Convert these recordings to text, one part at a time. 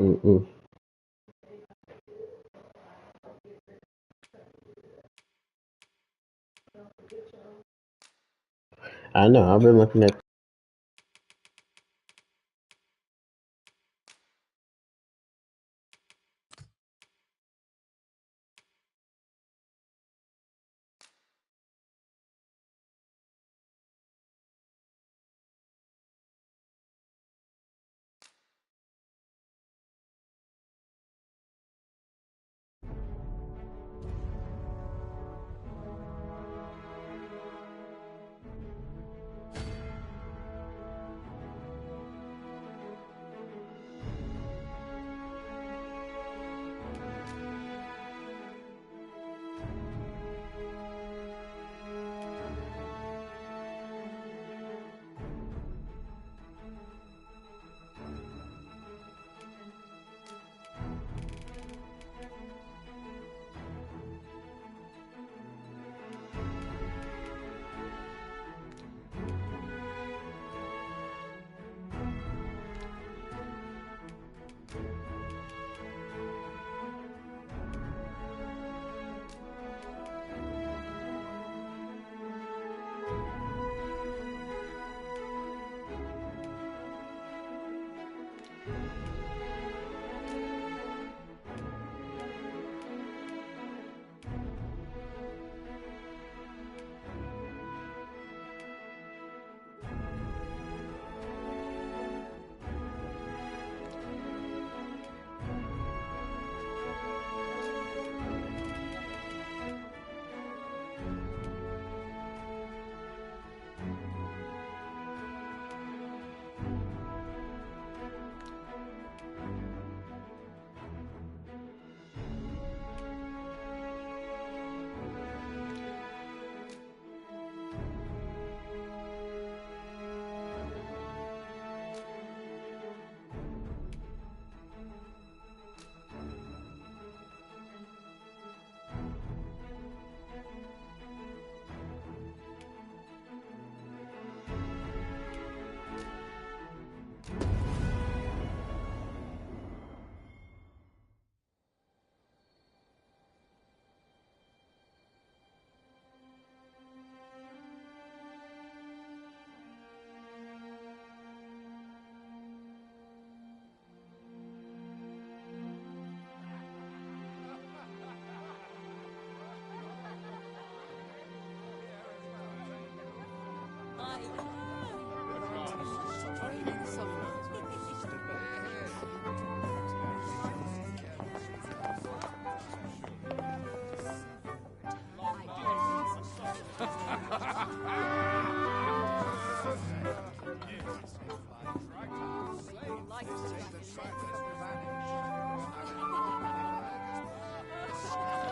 Mm-mm. I know. I've been looking at.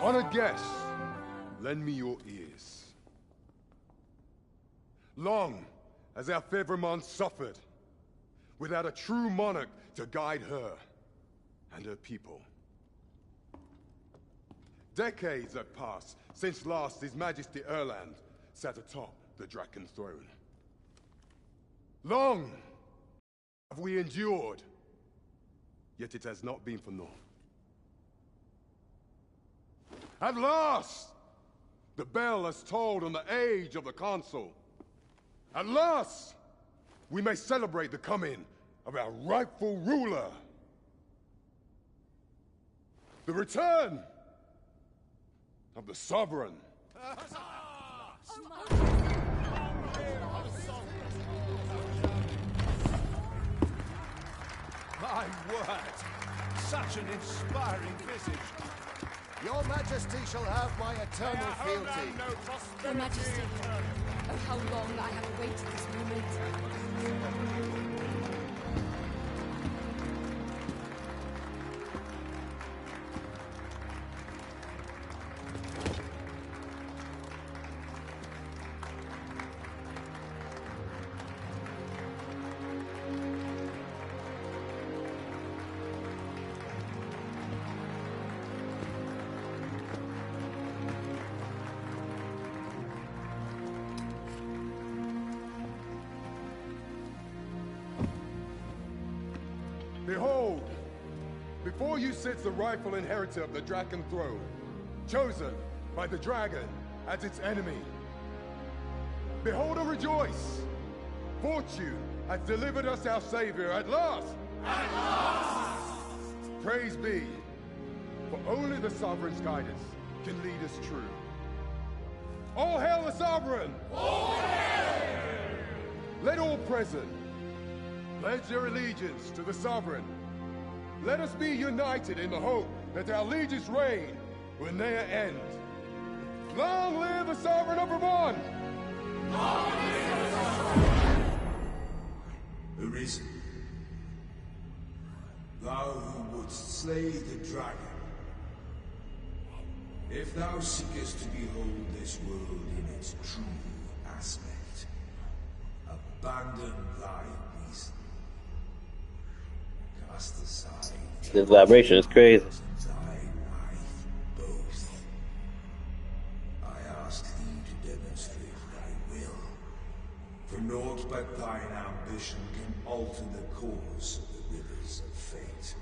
Honored guests, lend me your ears. Long has our Fevrimon suffered, without a true monarch to guide her and her people. Decades have passed since last His Majesty Erland sat atop the Draken throne. Long have we endured, yet it has not been for naught. At last, the bell has tolled on the age of the Council. At last, we may celebrate the coming of our rightful ruler. The return of the Sovereign. My word! Such an inspiring visage. Your Majesty shall have my eternal fealty. Your Majesty, oh how long I have awaited this moment. Behold, Before you sits the rightful inheritor of the Draken throne, chosen by the dragon as its enemy. Behold and rejoice! Fortune has delivered us our savior at last! At last! Praise be, for only the sovereign's guidance can lead us true. All hail the sovereign! All hail! Let all present pledge their allegiance to the sovereign. Let us be united in the hope that our liege's reign will ne'er end. Long live the sovereign of Vermont! Long live the sovereign! Arisen, thou who wouldst slay the dragon, if thou seekest to behold this world in its true aspect, abandon thy reason. Cast aside This vibration is crazy. thy life both. I ask thee to demonstrate thy will, for naught but thine ambition can alter the course of the rivers of fate.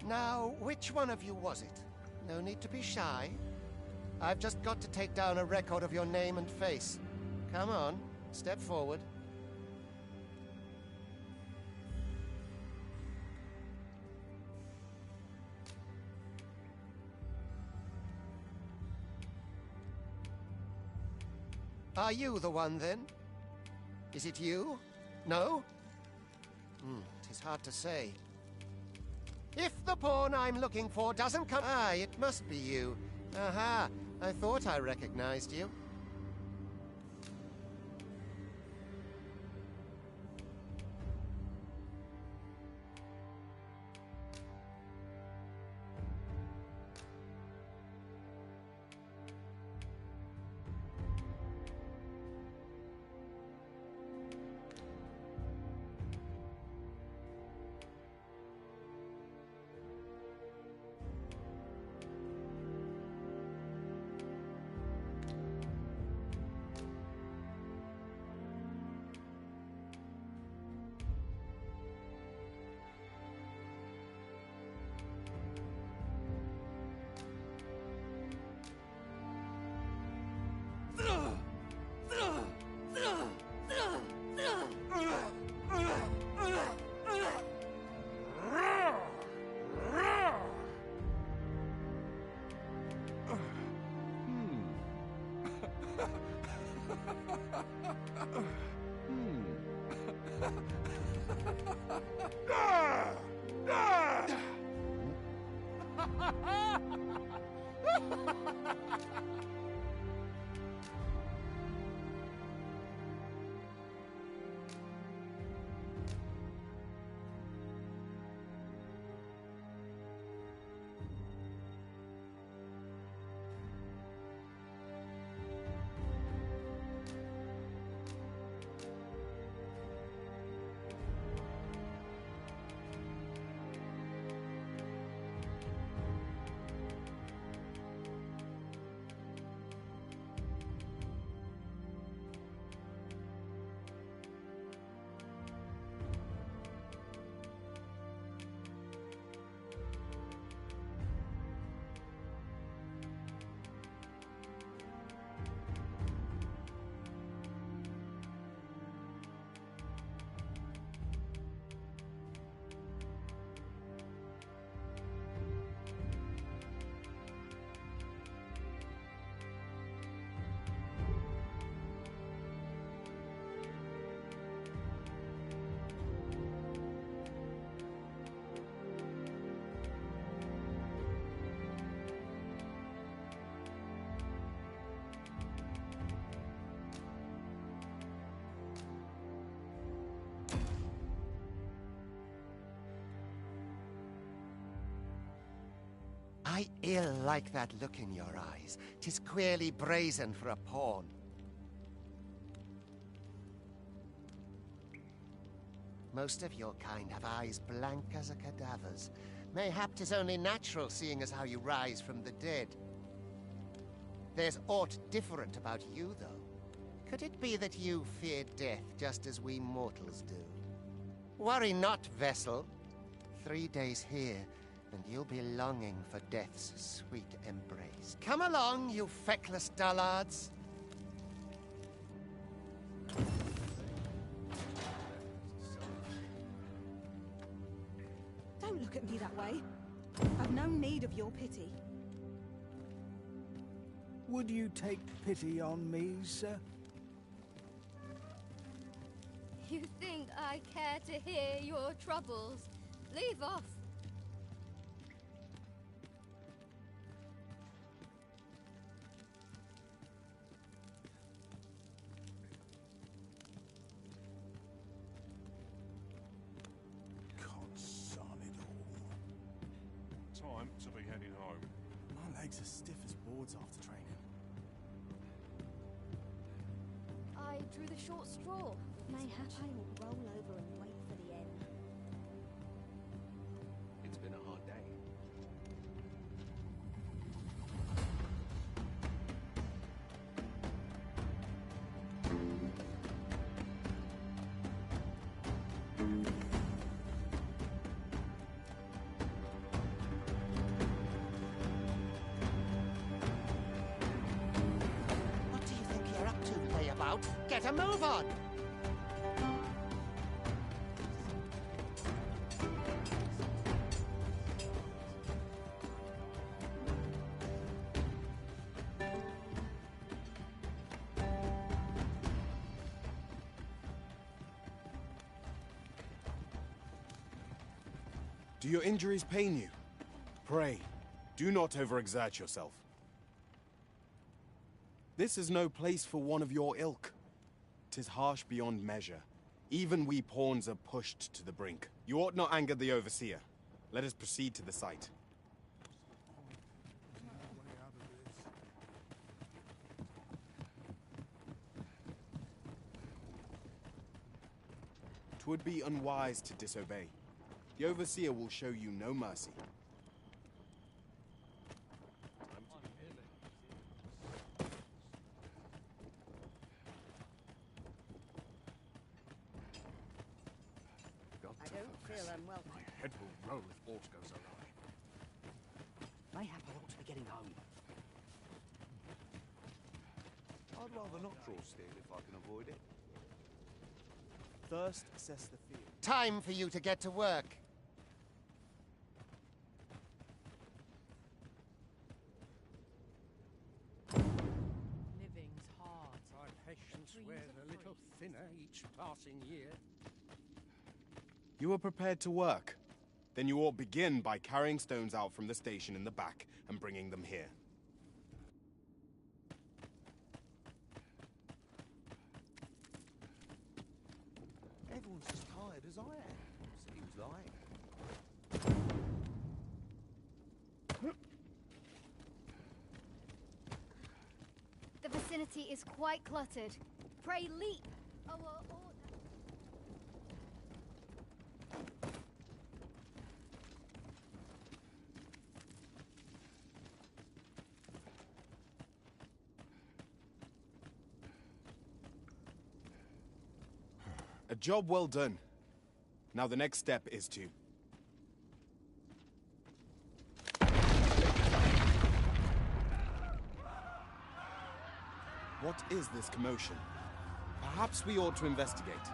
Now, which one of you was it? No need to be shy. I've just got to take down a record of your name and face. Come on, step forward. Are you the one, then? Is it you? No? Tis hard to say. If the pawn I'm looking for doesn't come... Ah, it must be you. Aha, I thought I recognized you. I ill like that look in your eyes. 'Tis queerly brazen for a pawn. Most of your kind have eyes blank as a cadaver's. Mayhap 'tis only natural, seeing as how you rise from the dead. There's aught different about you, though. Could it be that you fear death just as we mortals do? Worry not, vessel. 3 days here, and you'll be longing for death's sweet embrace. Come along, you feckless dullards. Don't look at me that way. I've no need of your pity. Would you take pity on me, sir? You think I care to hear your troubles? Leave off. Time to be heading home. My legs are stiff as boards after training. I drew the short straw. Mayhap I will roll over and wait for the end. It's been a hard day. What do you think you're up to, layabout? Get a move on! Do your injuries pain you? Pray, do not overexert yourself. This is no place for one of your ilk. 'Tis harsh beyond measure. Even we pawns are pushed to the brink. You ought not anger the overseer. Let us proceed to the site. 'Twould be unwise to disobey. The overseer will show you no mercy. I don't feel unwelcome. My head will roll if aught goes awry. Mayhap I ought to be getting home. I'd rather not draw steel if I can avoid it. First, assess the field. Time for you to get to work. Living's hard. My patience wears a little thinner each passing year. You are prepared to work. Then you ought begin by carrying stones out from the station in the back and bringing them here. Everyone's as tired as I am, seems like. The vicinity is quite cluttered. Pray leap. Oh, A job well done. Now the next step is to... What is this commotion? Perhaps we ought to investigate.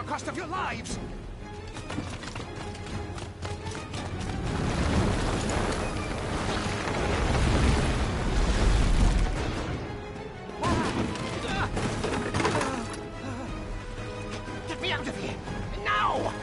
cost of your lives! Get me out of here! Now!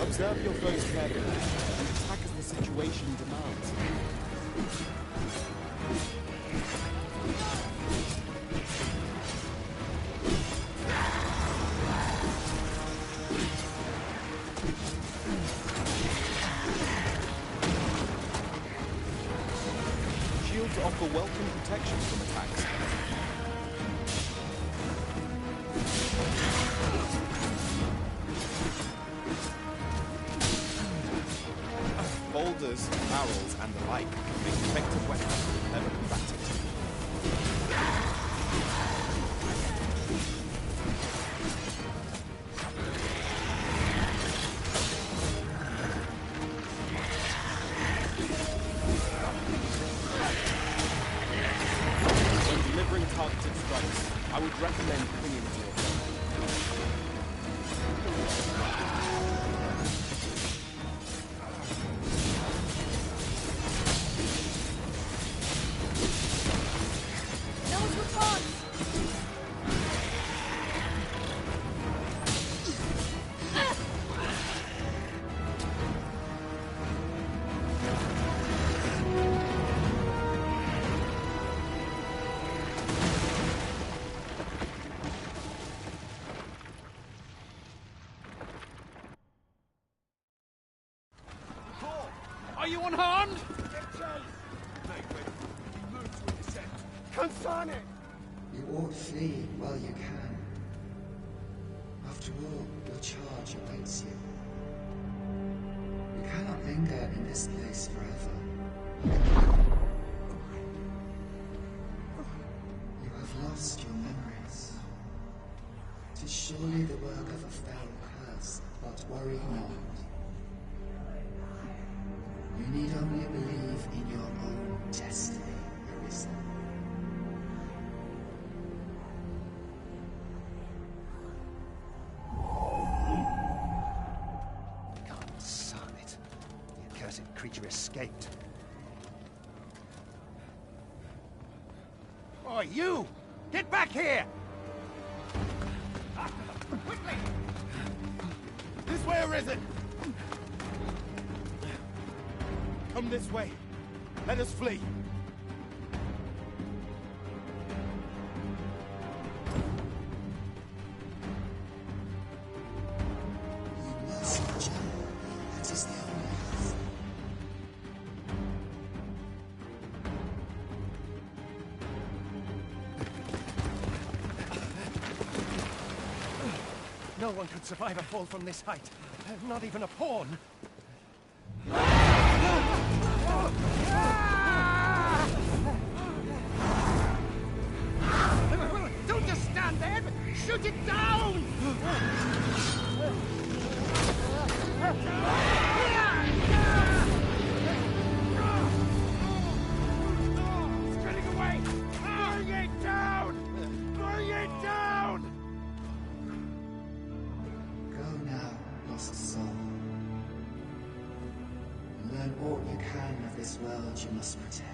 Observe your foes carefully. Attack as the situation demands. Shields offer welcome protection from attacks. Boulders, barrels, and the like make effective weapons for clever combatants. When delivering targeted strikes, I would recommend clinging to your foe. Nose response! Are you unharmed? You ought flee while you can. After all, your charge awaits you. You cannot linger in this place forever. You have lost your memories. 'Tis surely the work of a fell curse, but worry not. You need only believe in your own destiny, Arisen. God son it. The accursed creature escaped. Oh, you! Get back here! Quickly! This way, Arisen! Come this way. Let us flee. You must, John. That is the only path. No one could survive a fall from this height. Not even a pawn. Don't just stand there, but shoot it down! It's getting away! Bring it down! Bring it down! Go now, lost soul. Learn all you can of this world you must protect.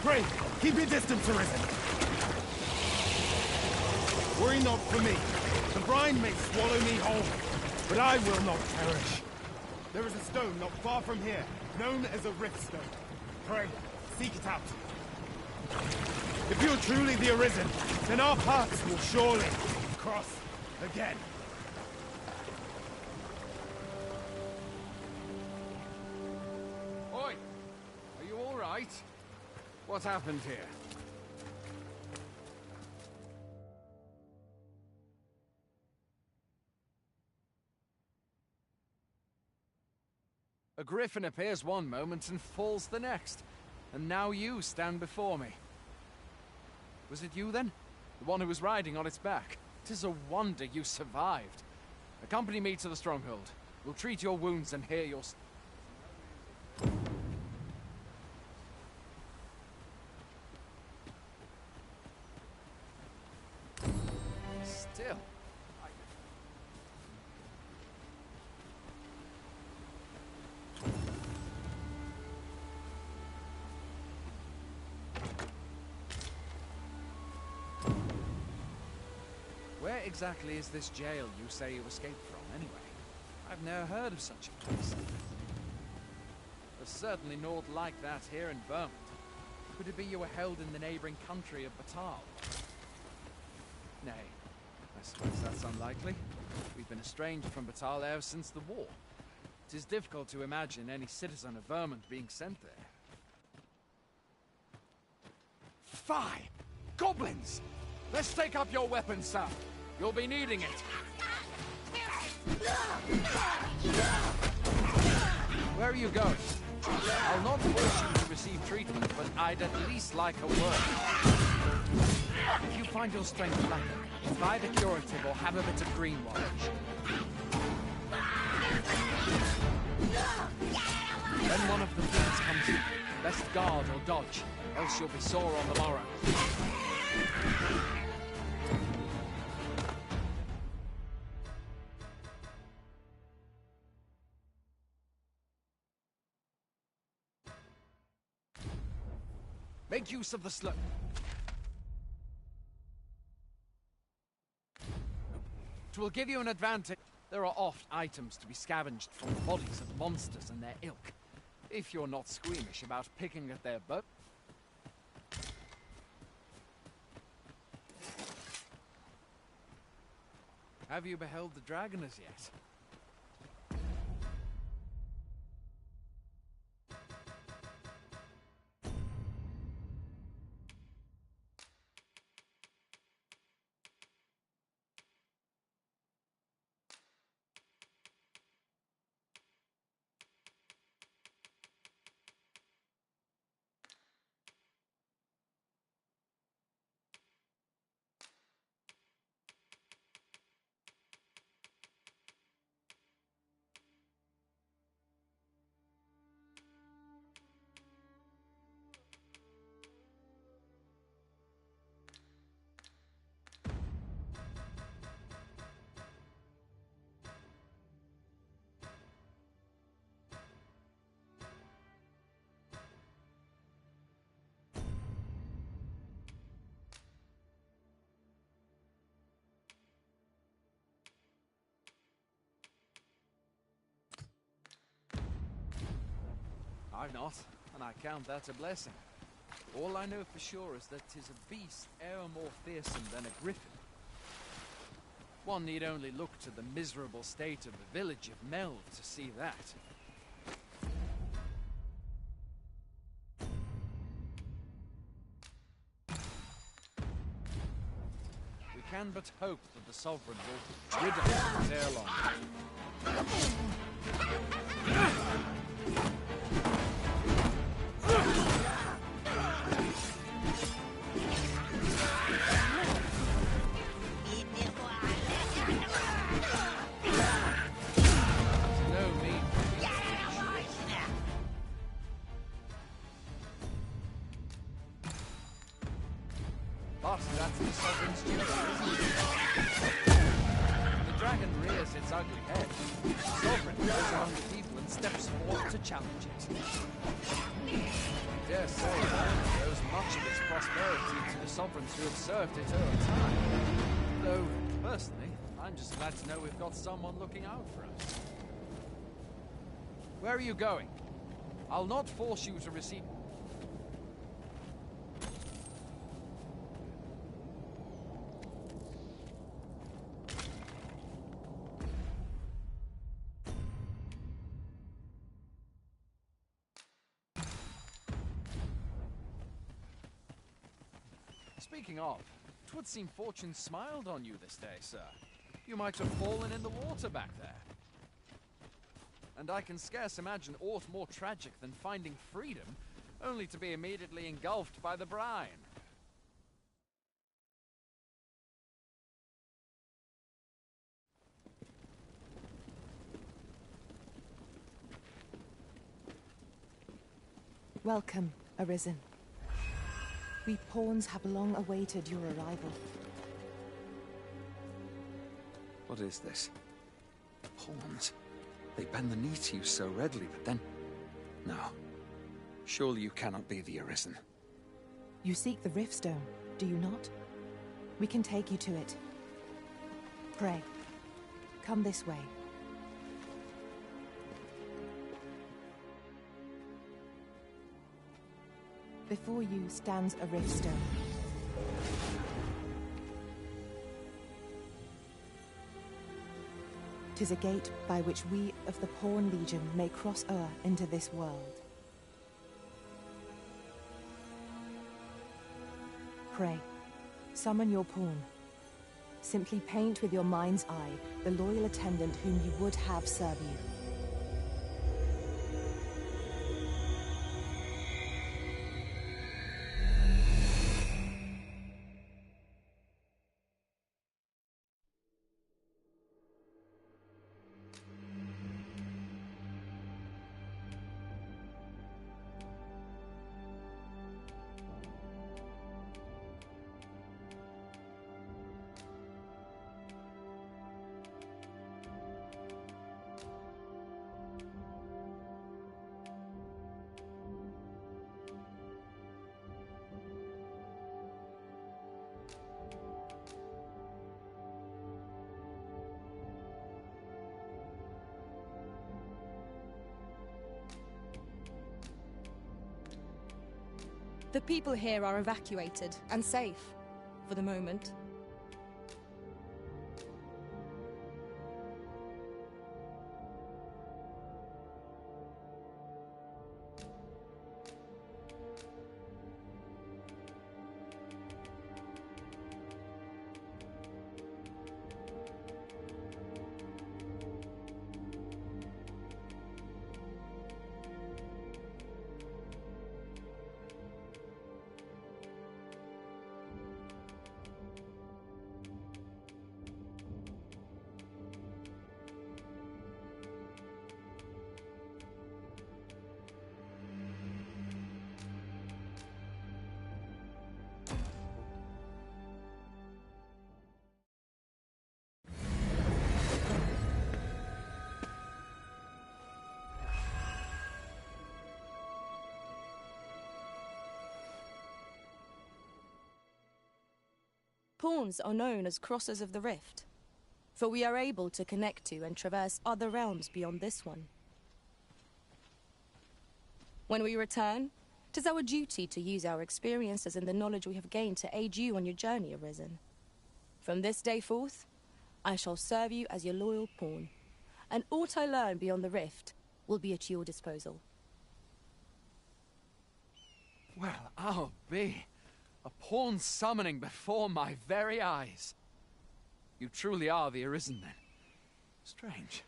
Pray, keep your distance, Arisen. Worry not for me. The brine may swallow me whole, but I will not perish. There is a stone not far from here, known as a rift stone. Pray, seek it out. If you're truly the Arisen, then our paths will surely cross again. Oi! Are you all right? What happened here? A griffin appears one moment and falls the next. And now you stand before me. Was it you then? The one who was riding on its back? 'Tis a wonder you survived. Accompany me to the stronghold. We'll treat your wounds and hear your... Still... Where exactly is this jail you say you escaped from, anyway? I've never heard of such a place. There's certainly naught like that here in Vermont. Could it be you were held in the neighboring country of Batal? Nay, I suppose that's unlikely. We've been estranged from Batal ever since the war. It is difficult to imagine any citizen of Vermont being sent there. Fie! Goblins! Let's take up your weapons, sir. You'll be needing it. Where are you going? I'll not force you to receive treatment, but I'd at least like a word. If you find your strength lacking, try the curative or have a bit of green wash. When one of the things comes in, best guard or dodge, else you'll be sore on the morrow. Make use of the slope. It will give you an advantage. There are oft items to be scavenged from the bodies of monsters and their ilk. If you're not squeamish about picking at their boat. Have you beheld the dragon as yet? I've not, and I count that a blessing. All I know for sure is that 'tis a beast e'er more fearsome than a griffin. One need only look to the miserable state of the village of Meld to see that. We can but hope that the Sovereign will rid us of it ere long. But that's the Sovereign's duty, isn't it? When the dragon rears its ugly head, the Sovereign goes among the people and steps forth to challenge it. dare say Ireland owes much of its prosperity to the sovereigns who have served it over time. Though, personally, I'm just glad to know we've got someone looking out for us. Where are you going? I'll not force you to receive... Speaking of, 'twould seem fortune smiled on you this day, sir. You might have fallen in the water back there. And I can scarce imagine aught more tragic than finding freedom, only to be immediately engulfed by the brine. Welcome, Arisen. We pawns have long awaited your arrival. What is this? Pawns? They bend the knee to you so readily, but then... No. Surely you cannot be the Arisen. You seek the Riftstone, do you not? We can take you to it. Pray. Come this way. Before you stands a Riftstone. Tis a gate by which we of the Pawn Legion may cross o'er into this world. Pray, summon your pawn. Simply paint with your mind's eye the loyal attendant whom you would have serve you. The people here are evacuated and safe, for the moment. Pawns are known as Crossers of the Rift, for we are able to connect to and traverse other realms beyond this one. When we return, it is our duty to use our experiences and the knowledge we have gained to aid you on your journey, Arisen. From this day forth, I shall serve you as your loyal pawn, and aught I learn beyond the Rift will be at your disposal. Well, I'll be... a pawn summoning before my very eyes. You truly are the Arisen, then. Strange.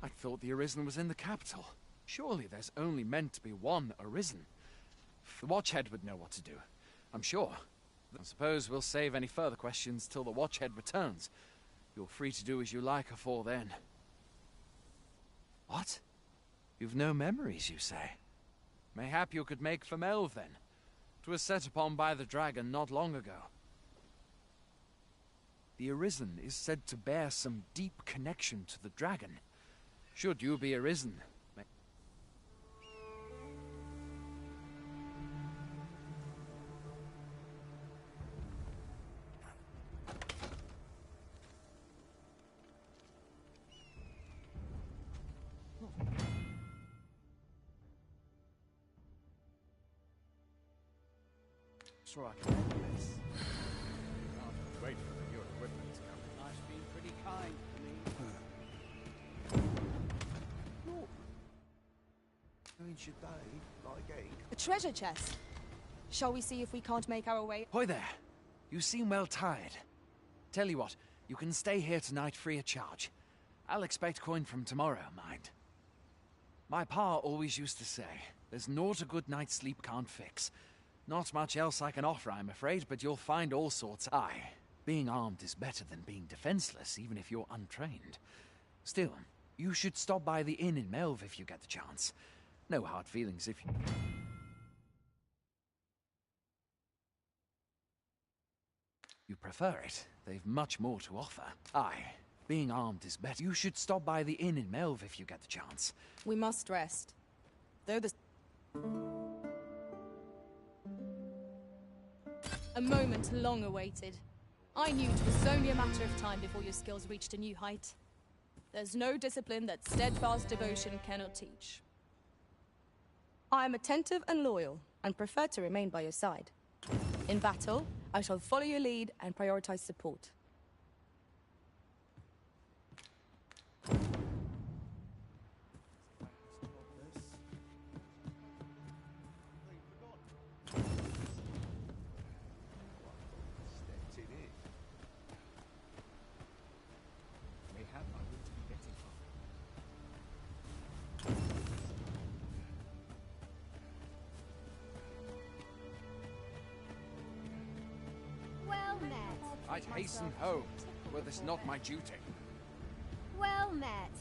I thought the Arisen was in the capital. Surely there's only meant to be one Arisen. The Watchhead would know what to do, I'm sure. I suppose we'll save any further questions till the Watchhead returns. You're free to do as you like afore then. What? You've no memories, you say? Mayhap you could make for Melve, then. 'Twas set upon by the dragon not long ago. The Arisen is said to bear some deep connection to the dragon. Should you be Arisen... sure I can handle this. I'll wait for the new equipment to come in. Life's been pretty kind to me. Look. Doing your day, like egg. A treasure chest. Shall we see if we can't make our way? Hoy there. You seem well tired. Tell you what, you can stay here tonight free of charge. I'll expect coin from tomorrow, mind. My pa always used to say, there's naught a good night's sleep can't fix. Not much else I can offer, I'm afraid, but you'll find all sorts. Aye, being armed is better than being defenseless, even if you're untrained. Still, you should stop by the inn in Melve if you get the chance. No hard feelings if you... you prefer it. They've much more to offer. Aye, being armed is better. You should stop by the inn in Melve if you get the chance. We must rest. Though the... A moment long awaited. I knew it was only a matter of time before your skills reached a new height. There's no discipline that steadfast devotion cannot teach. I am attentive and loyal, and prefer to remain by your side. In battle, I shall follow your lead and prioritize support. Well met. I'd hasten home, were this not my duty. Well met.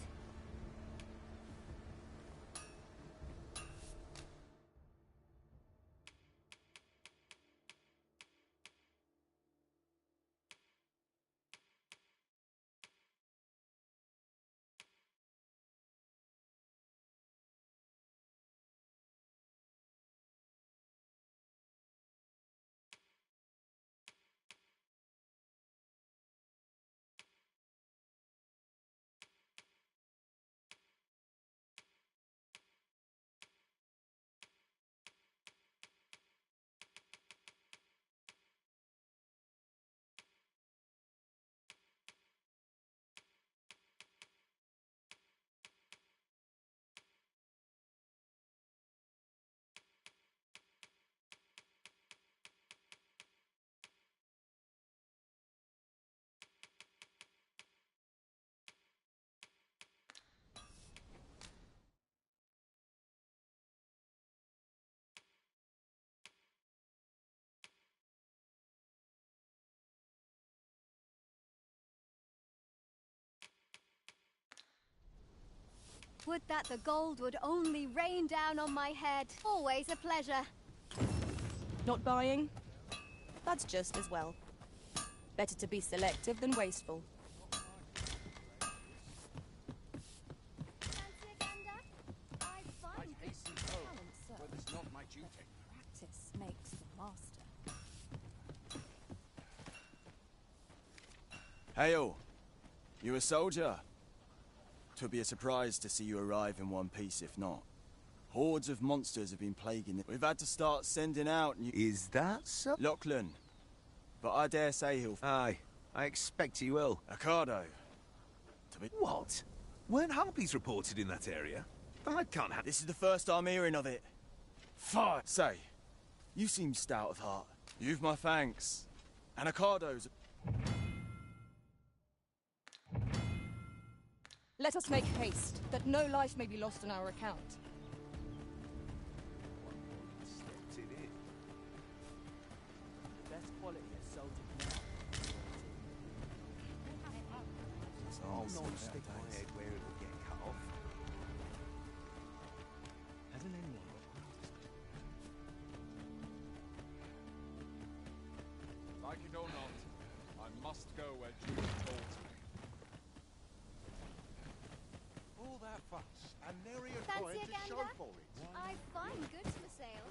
Would that the gold would only rain down on my head. Always a pleasure. Not buying? That's just as well. Better to be selective than wasteful. Fancy a gander? I'd find I'd hasten home, were this not my duty. Practice makes the master. Hail! You a soldier? 'Twould be a surprise to see you arrive in one piece, if not. Hordes of monsters have been plaguing it. We've had to start sending out new... Is that so? Lachlan. But I dare say he'll... Aye, I expect he will. Ocado. To be... What? Weren't harpies reported in that area? I can't have... This is the first I'm hearing of it. Fire! Say, you seem stout of heart. You've my thanks. And Ocado's... Let us make haste, that no life may be lost on our account. Stepped it in. Best quality of salted I'll not stick my head where it'll get cut off. Hasn't anyone got Like it or not, I must go where duty calls me. all that fuss and nary a Fancy coin a to show gander? for it? I'd find goods for sale.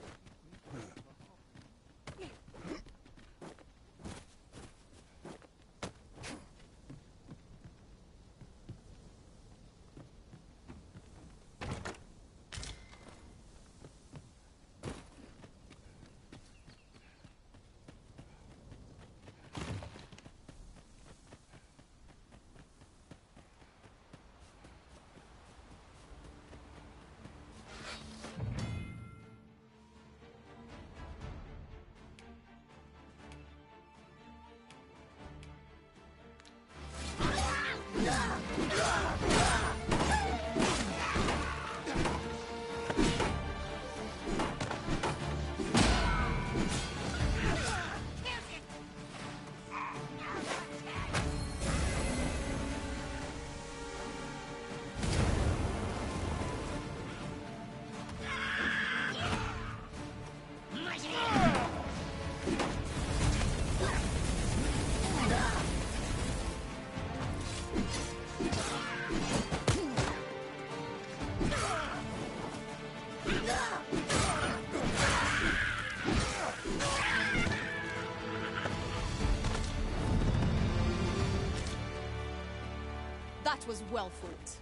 That was well fought.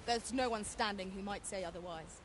There's no one standing who might say otherwise.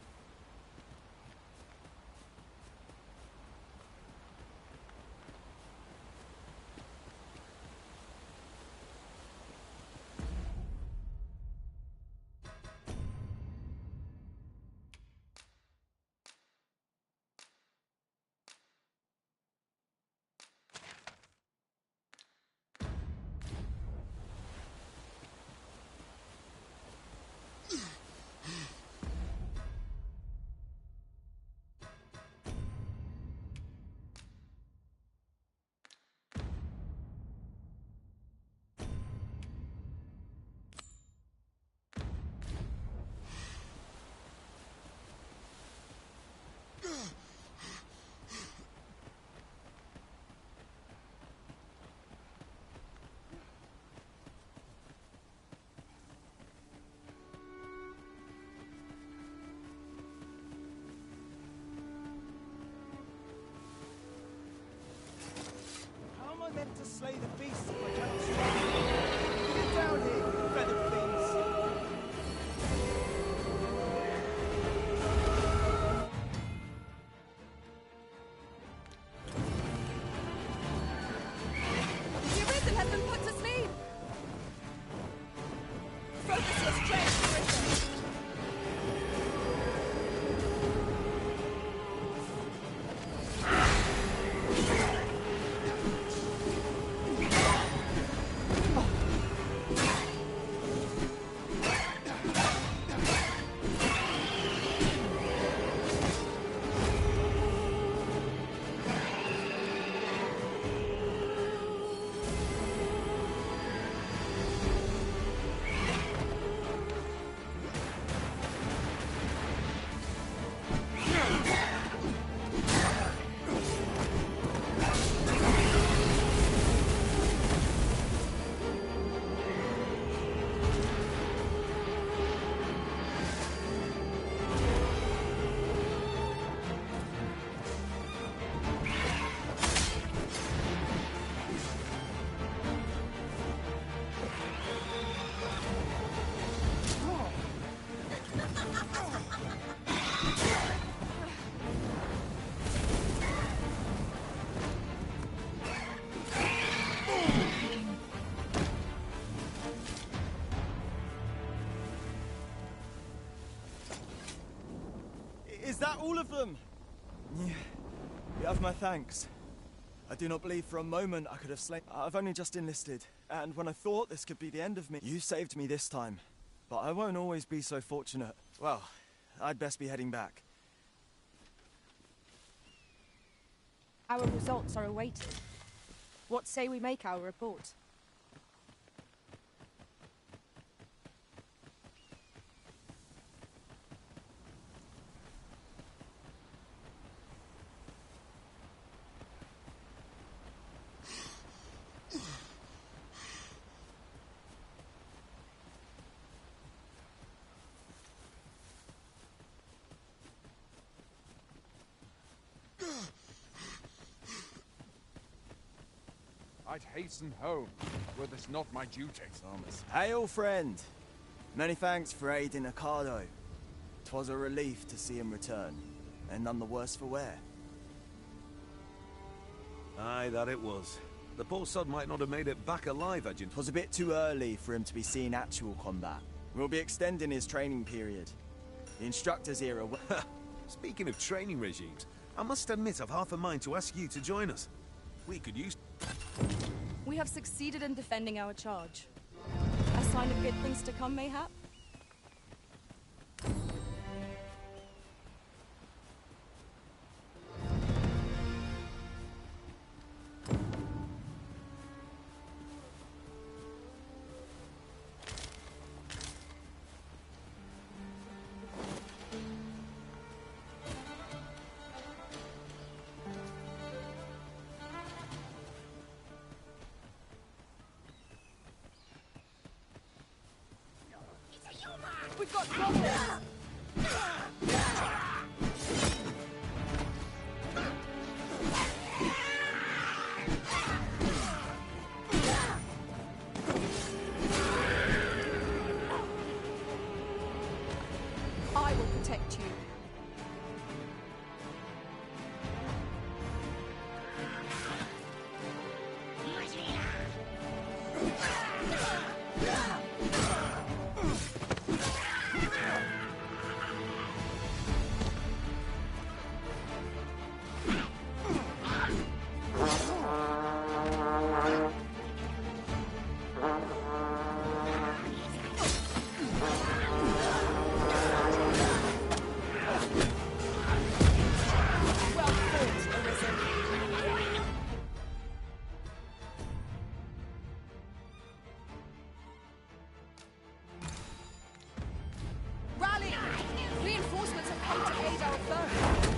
How am I meant to slay the beast if I cannot strike? Get down here, you feathered things! The Arisen has been put to sleep! Focus your strength, Arisen! Is that all of them? Yeah. You have my thanks. I do not believe for a moment I could have slain. I've only just enlisted, and when I thought this could be the end of me, you saved me this time. But I won't always be so fortunate. Well, I'd best be heading back. Our results are awaited. What say we make our report? I'd hasten home, were this not my duty. Thomas. Hail, friend! Many thanks for aiding Ocado. 'Twas a relief to see him return, and none the worse for wear. Aye, that it was. The poor sod might not have made it back alive, had you? 'Twas a bit too early for him to be seeing actual combat. We'll be extending his training period. The instructor's era... Speaking of training regimes, I must admit I've half a mind to ask you to join us. We could use... We have succeeded in defending our charge. As sign of good things to come, mayhap? We've got problems! I will protect you. Rally! Reinforcements have come to aid our foe.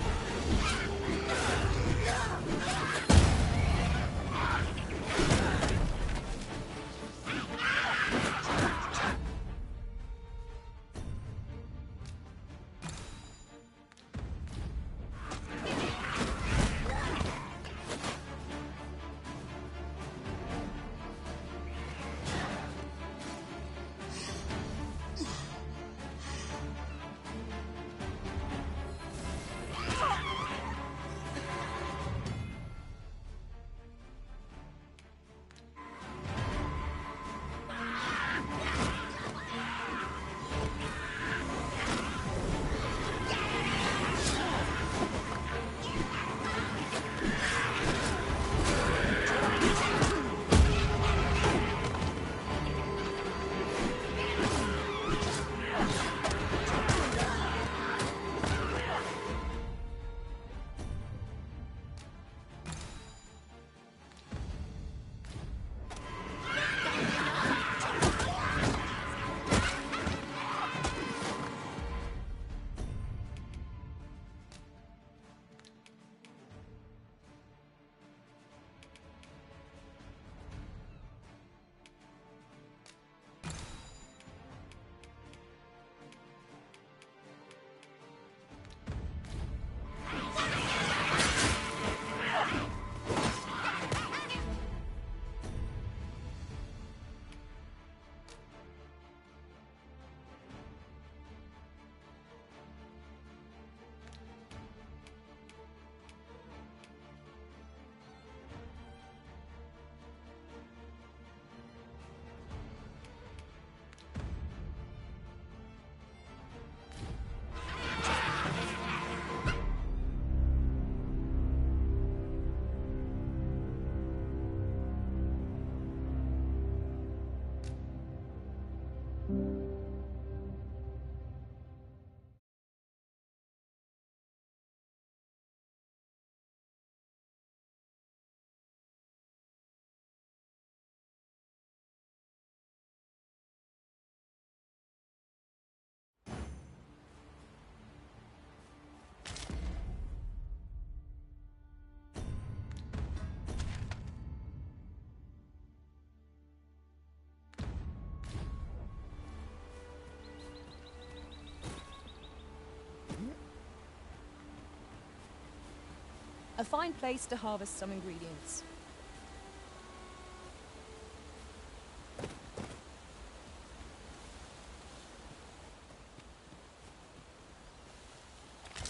A fine place to harvest some ingredients.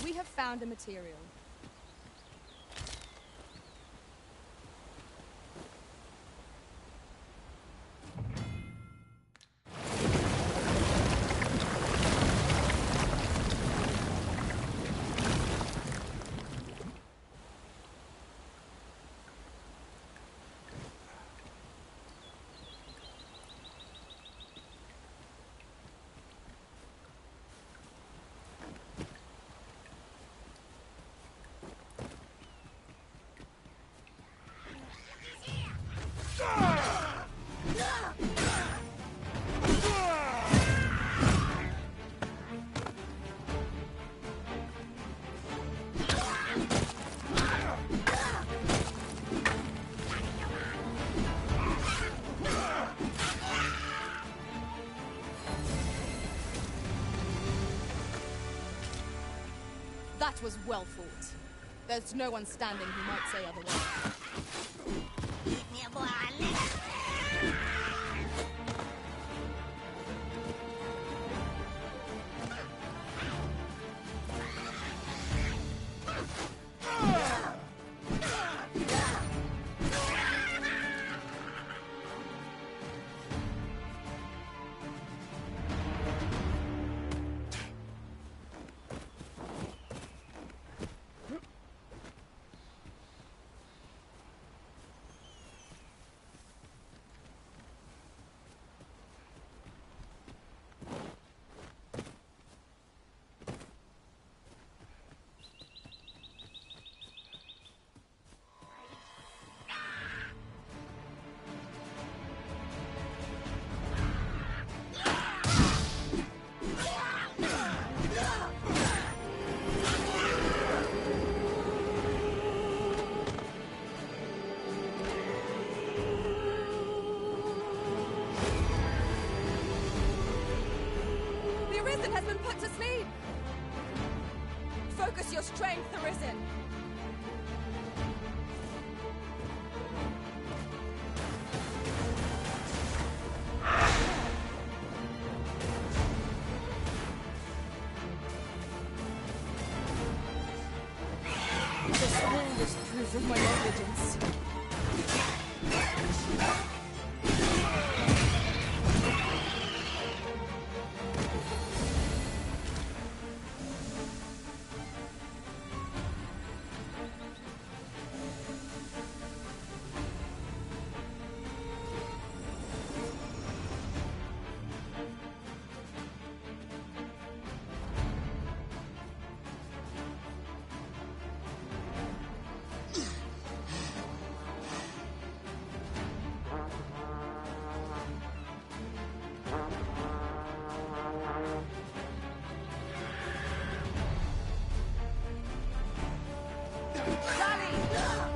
We have found a material. was well fought. There's no one standing who might say otherwise. Has been put to sleep. Focus your strength, Arisen. The smallest proof of my negligence.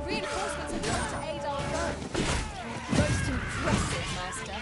Reinforcements have come to aid our foe. Most impressive, Master.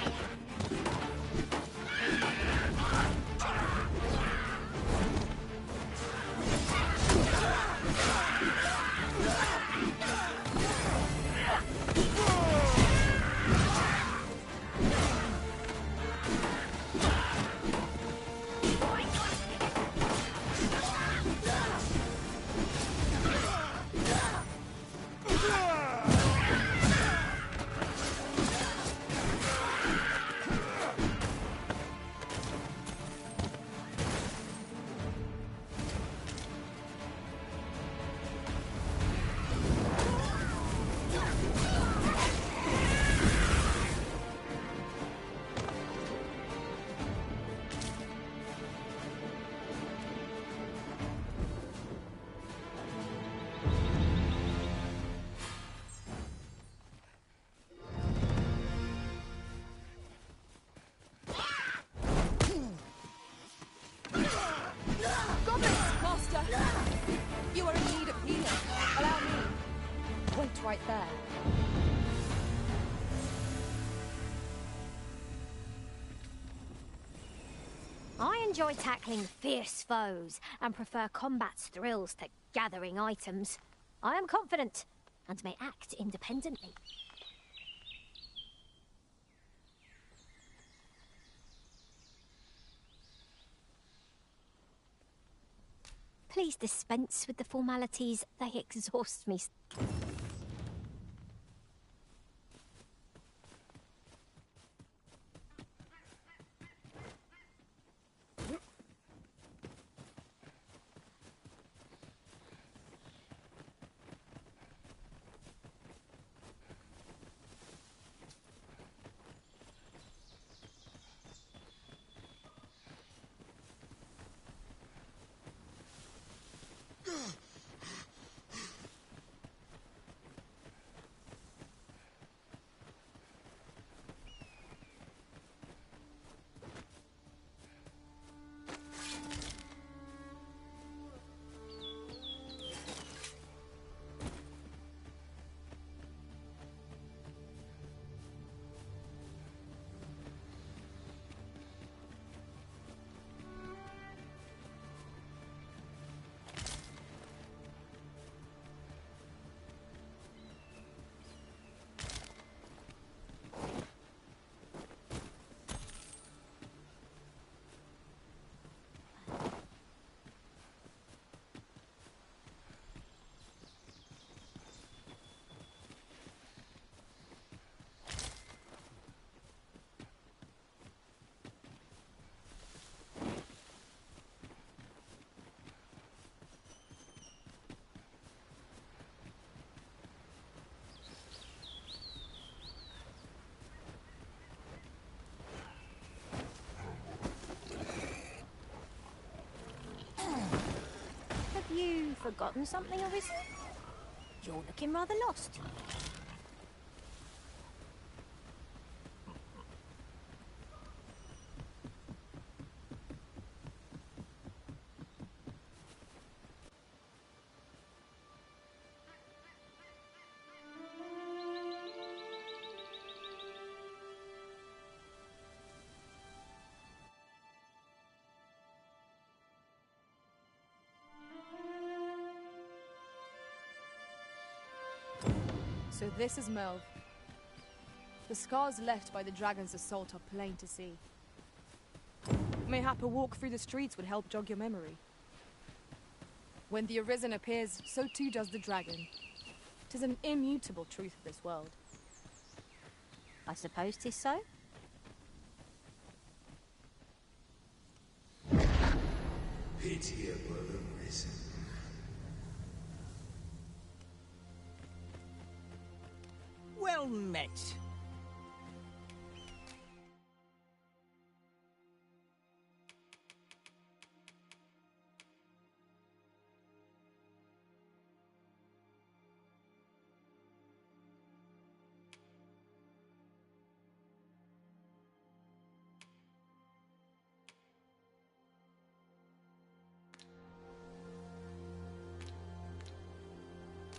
You are in need of healing. Allow me. Point right there. I enjoy tackling fierce foes and prefer combat's thrills to gathering items. I am confident and may act independently. Please dispense with the formalities. They exhaust me. forgotten something, Arisen? You're looking rather lost. So this is Melv. The scars left by the dragon's assault are plain to see. Mayhap a walk through the streets would help jog your memory. When the Arisen appears, so too does the dragon. 'Tis an immutable truth of this world. I suppose 'tis so. Pitiable Arisen. Well met.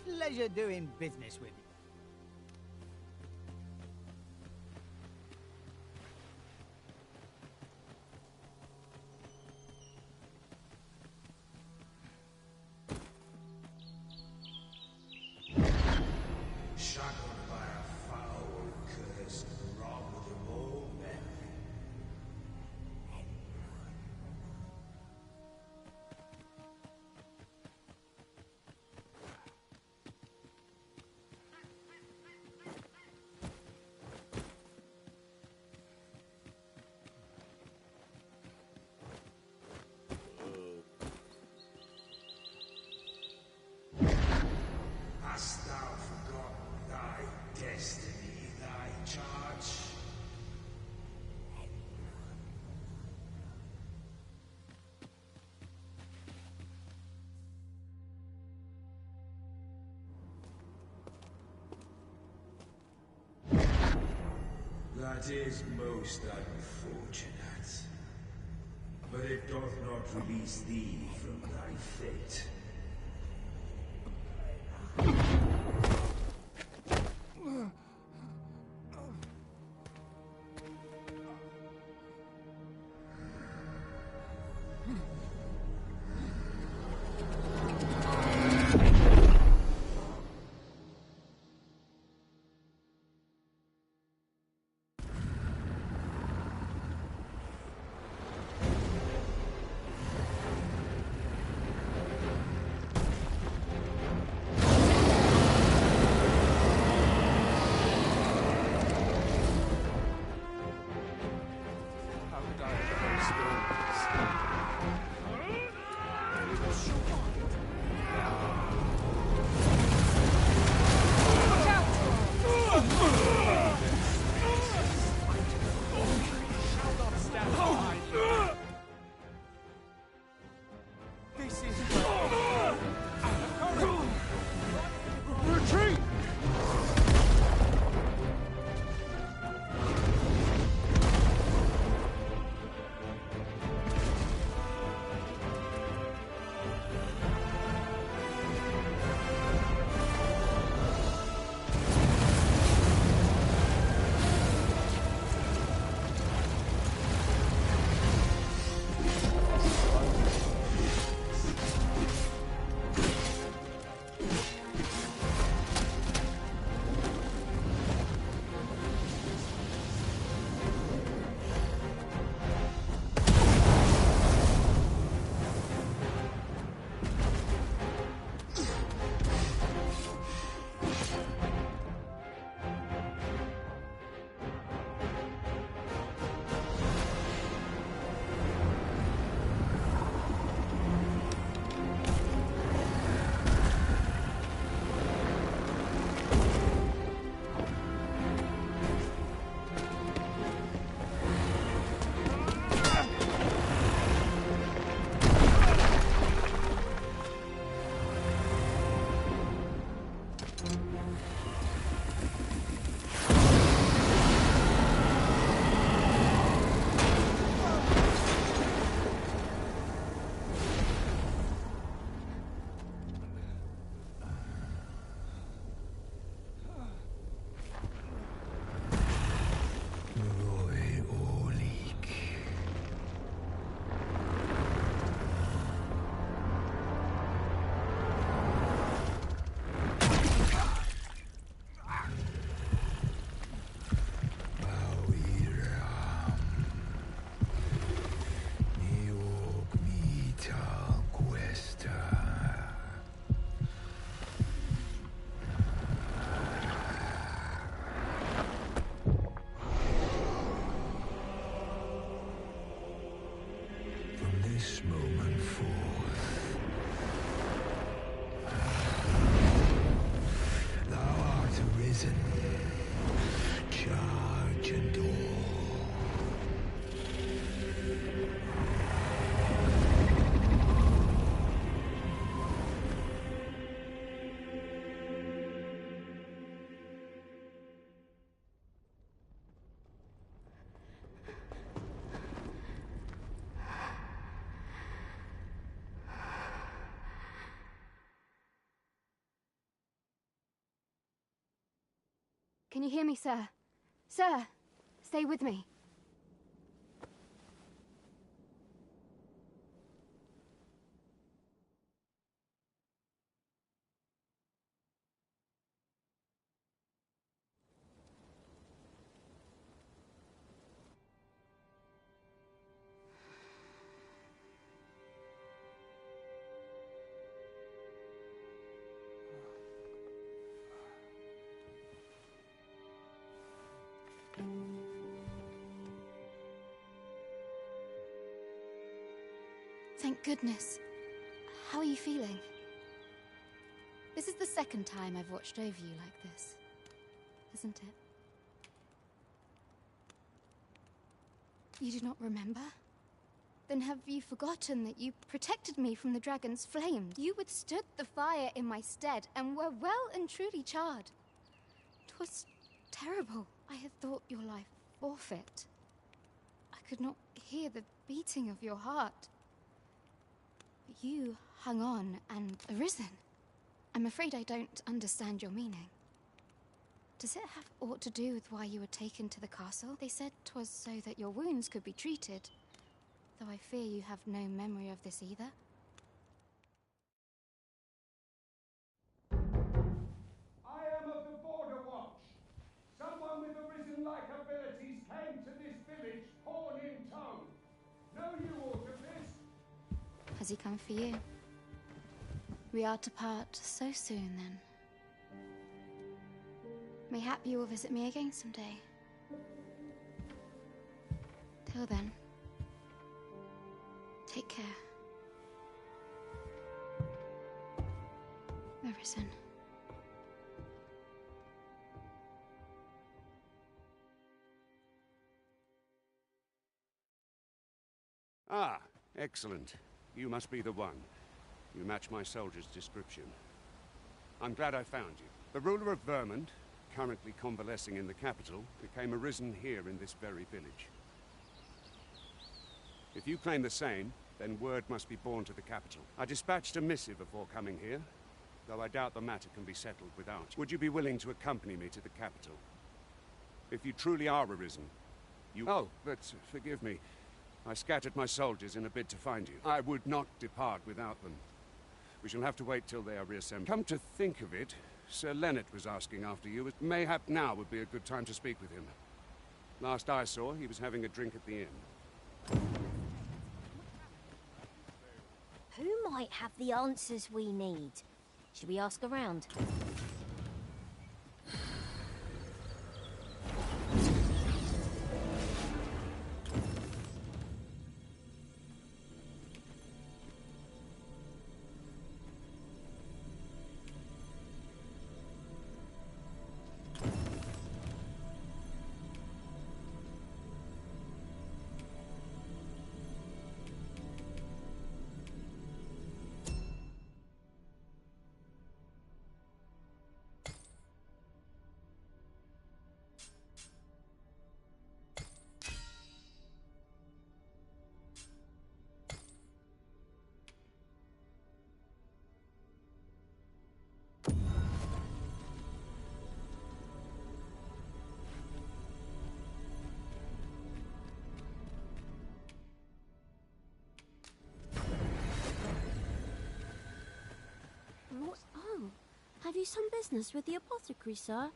Pleasure doing business with you. Shackled by a foul curse, robbed of all memory. Hast thou forgotten thy destiny, thy charge? That is most unfortunate. But it doth not release thee from thy fate. This moment forth, thou art arisen, charge and all. Can you hear me, sir? Sir, stay with me. Thank goodness. How are you feeling? This is the second time I've watched over you like this, isn't it? You do not remember? Then have you forgotten that you protected me from the dragon's flames? You withstood the fire in my stead and were well and truly charred. 'Twas terrible. I had thought your life forfeit. I could not hear the beating of your heart. But you hung on and arisen. I'm afraid I don't understand your meaning. Does it have aught to do with why you were taken to the castle? They said 'twas so that your wounds could be treated, though I fear you have no memory of this either. I am of the Border Watch. Someone with arisen-like abilities came to this village, horn in tow. Know you aught of this? Has he come for you? We are to part so soon, then. Mayhap you will visit me again someday. Till then, take care. Arisen. Ah, excellent. You must be the one. You match my soldier's description. I'm glad I found you. The ruler of Vermont, currently convalescing in the capital, became arisen here in this very village. If you claim the same, then word must be borne to the capital. I dispatched a missive before coming here, though I doubt the matter can be settled without you. Would you be willing to accompany me to the capital? If you truly are arisen, you— Oh, but forgive me. I scattered my soldiers in a bid to find you. I would not depart without them. We shall have to wait till they are reassembled. Come to think of it, Sir Leonard was asking after you. Mayhap now would be a good time to speak with him. Last I saw, he was having a drink at the inn. Who might have the answers we need? Should we ask around? Have you some business with the apothecary, sir?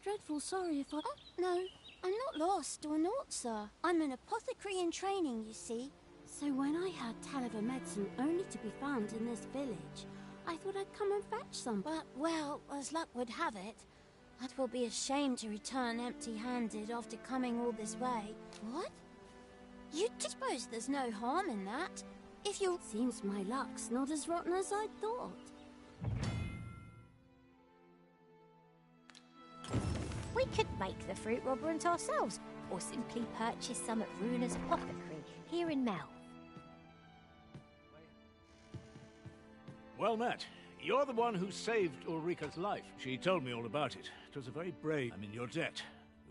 Dreadful sorry if I... Oh, no. I'm not lost or naught, sir. I'm an apothecary in training, you see. So when I heard tell of a medicine only to be found in this village, I thought I'd come and fetch some. But, well, as luck would have it, it will be a shame to return empty-handed after coming all this way. What? You suppose there's no harm in that? If you... Seems my luck's not as rotten as I thought. We could make the fruit robberant ourselves, or simply purchase some at Runa's apothecary here in Mel. Well met. You're the one who saved Ulrika's life. She told me all about it. It was a very brave... I'm in your debt.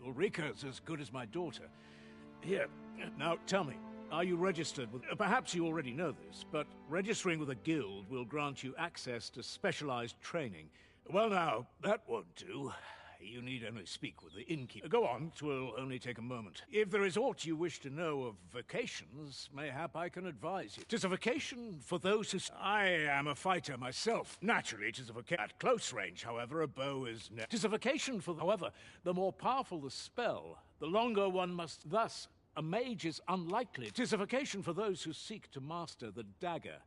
Ulrika's as good as my daughter. Here, now tell me, are you registered with... Perhaps you already know this, but registering with a guild will grant you access to specialized training. Well now, that won't do. You need only speak with the innkeeper. Go on, 'twill only take a moment. If there is aught you wish to know of vacations, mayhap I can advise you. 'Tis a vacation for those who... I am a fighter myself. Naturally, 'tis a vacation... At close range, however, a bow is... 'Tis a vacation for... However, the more powerful the spell, the longer one must... Thus, a mage is unlikely. 'Tis a vacation for those who seek to master the dagger.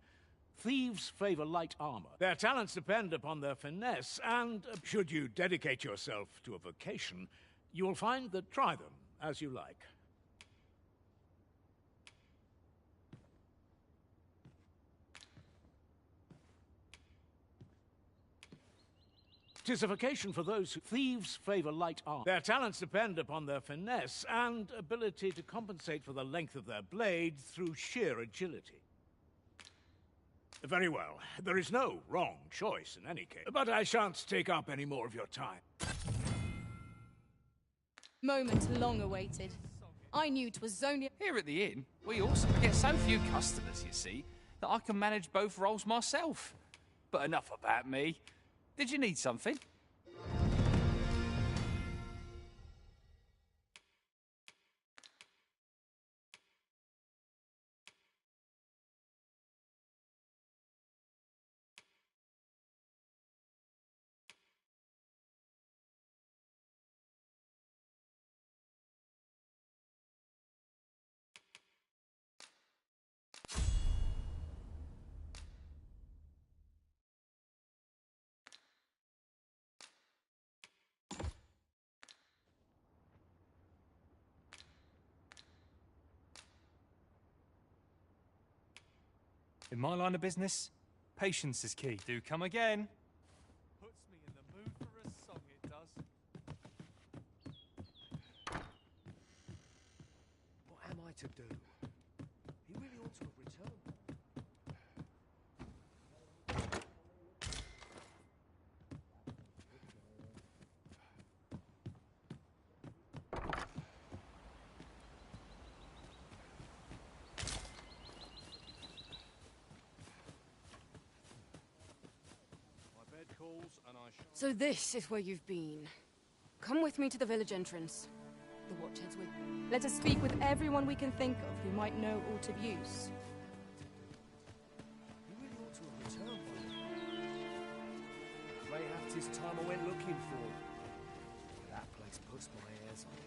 Thieves favor light armor. Their talents depend upon their finesse, and should you dedicate yourself to a vocation, you will find that try them as you like. 'Tis a vocation for those who... Thieves favor light armor. Their talents depend upon their finesse and ability to compensate for the length of their blade through sheer agility. Very well. There is no wrong choice in any case. But I shan't take up any more of your time. Moment long awaited. I knew 'twas only... Here at the inn, we also get so few customers, you see, that I can manage both roles myself. But enough about me. Did you need something? In my line of business, patience is key. Do come again. Puts me in the mood for a song, it does. What am I to do? He really ought to have returned. So this is where you've been. Come with me to the village entrance. The watchhead's with... Let us speak with everyone we can think of who might know aught of use. He really ought to have returned by now. Mayhap 'tis time I went looking for him. That place puts my hairs on it.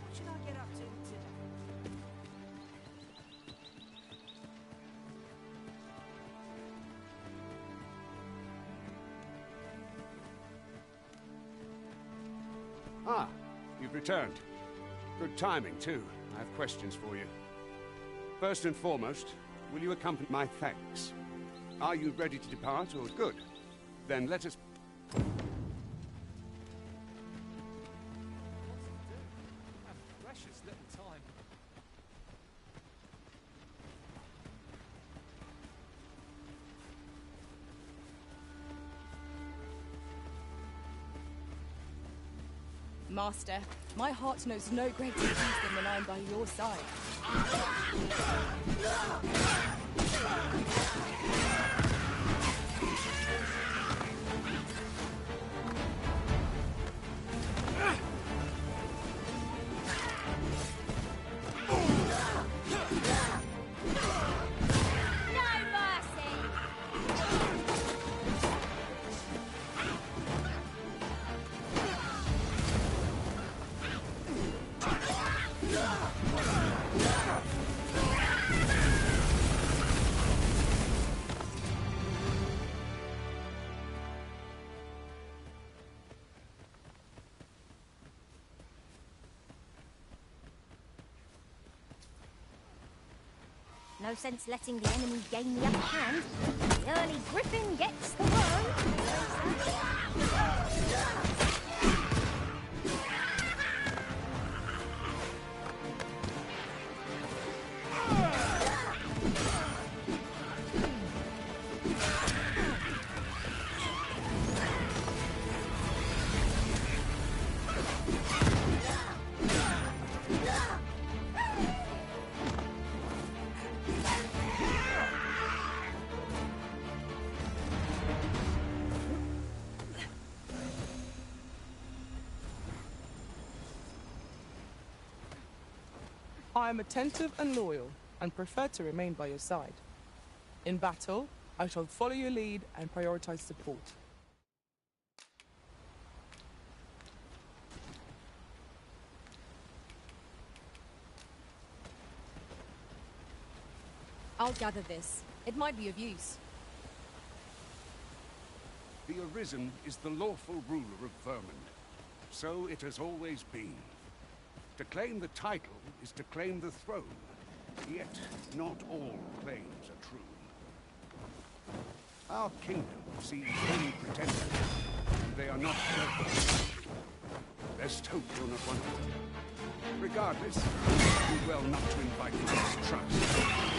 What should I get up to today? Ah, you've returned. Good timing, too. I have questions for you. First and foremost, will you accompany my thanks? Are you ready to depart, or good? Then let us... Precious little time. Master, my heart knows no greater peace than when I'm by your side. No sense letting the enemy gain the upper hand. The early griffin gets the worm. I am attentive and loyal, and prefer to remain by your side. In battle, I shall follow your lead and prioritize support. I'll gather this. It might be of use. The Arisen is the lawful ruler of Vermund. So it has always been. To claim the title is to claim the throne, yet not all claims are true. Our kingdom sees many pretenders, and they are not perfect. Best hope you're not one of them. Regardless, do well not to invite mistrust.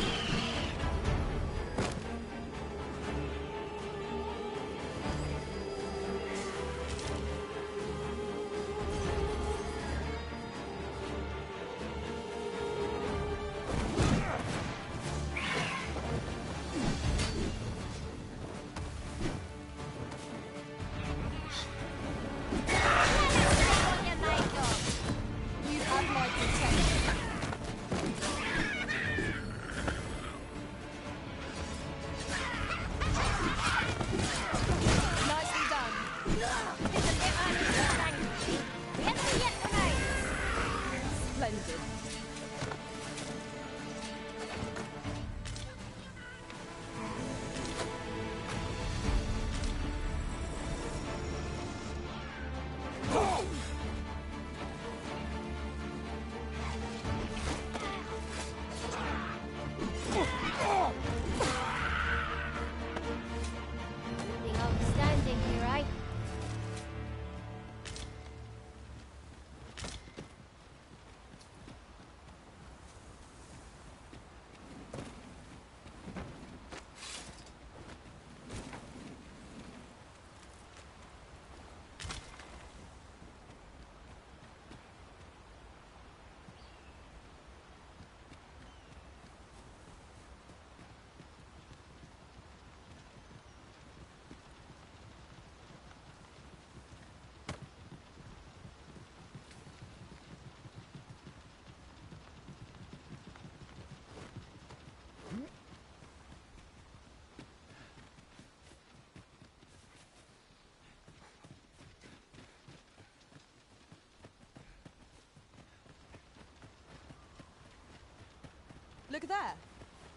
Look there.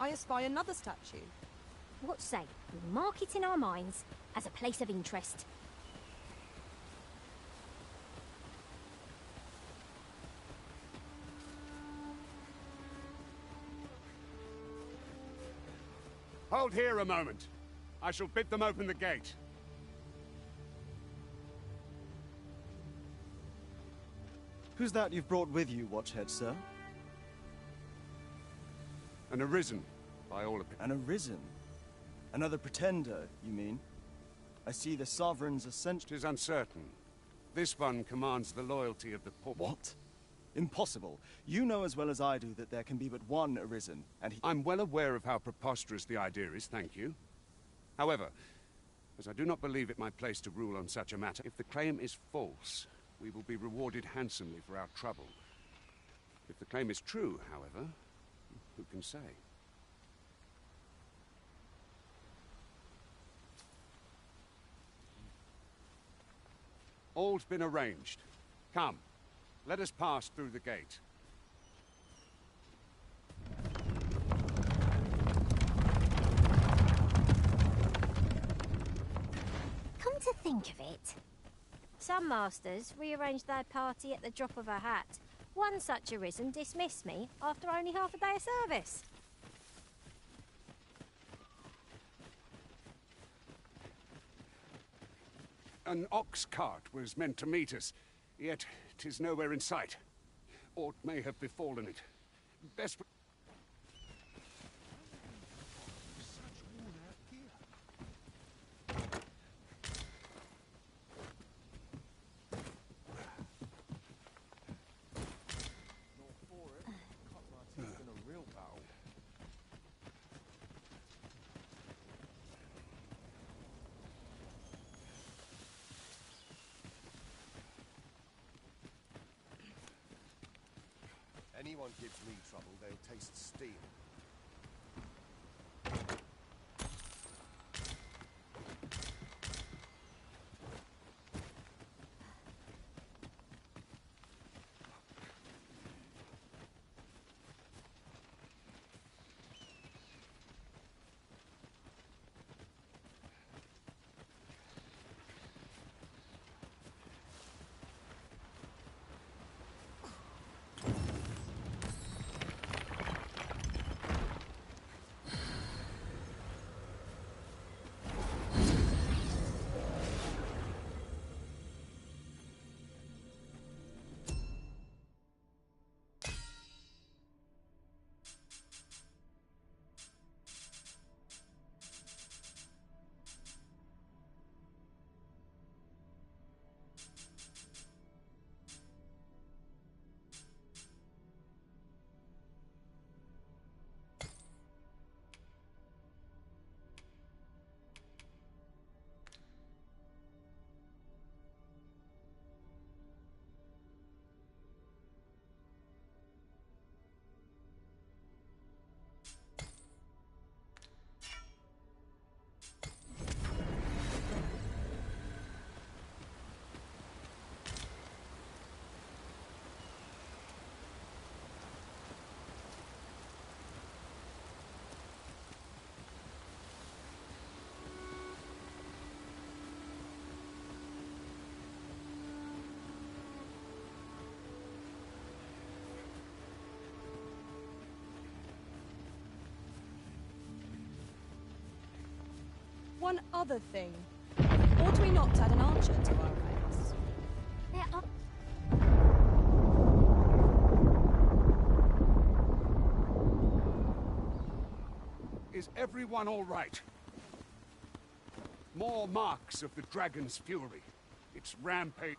I espy another statue. What say we mark it in our minds as a place of interest? Hold here a moment. I shall bid them open the gate. Who's that you've brought with you, Watchhead, sir? An Arisen, by all opinions. An Arisen? Another pretender, you mean? I see the Sovereign's ascension. 'Tis uncertain. This one commands the loyalty of the poor. What? Impossible. You know as well as I do that there can be but one Arisen, and he— I'm well aware of how preposterous the idea is, thank you. However, as I do not believe it my place to rule on such a matter, if the claim is false, we will be rewarded handsomely for our trouble. If the claim is true, however, who can say? All's been arranged. Come, let us pass through the gate. to think of it, some masters rearrange their party at the drop of a hat. One such arisen dismissed me after only half a day of service. An ox cart was meant to meet us, yet 'tis nowhere in sight. Aught may have befallen it. Best... Anyone gives me trouble, they'll taste steel. One other thing. Ought we not add an archer to our ranks? There are... Is everyone all right? More marks of the dragon's fury. Its rampage...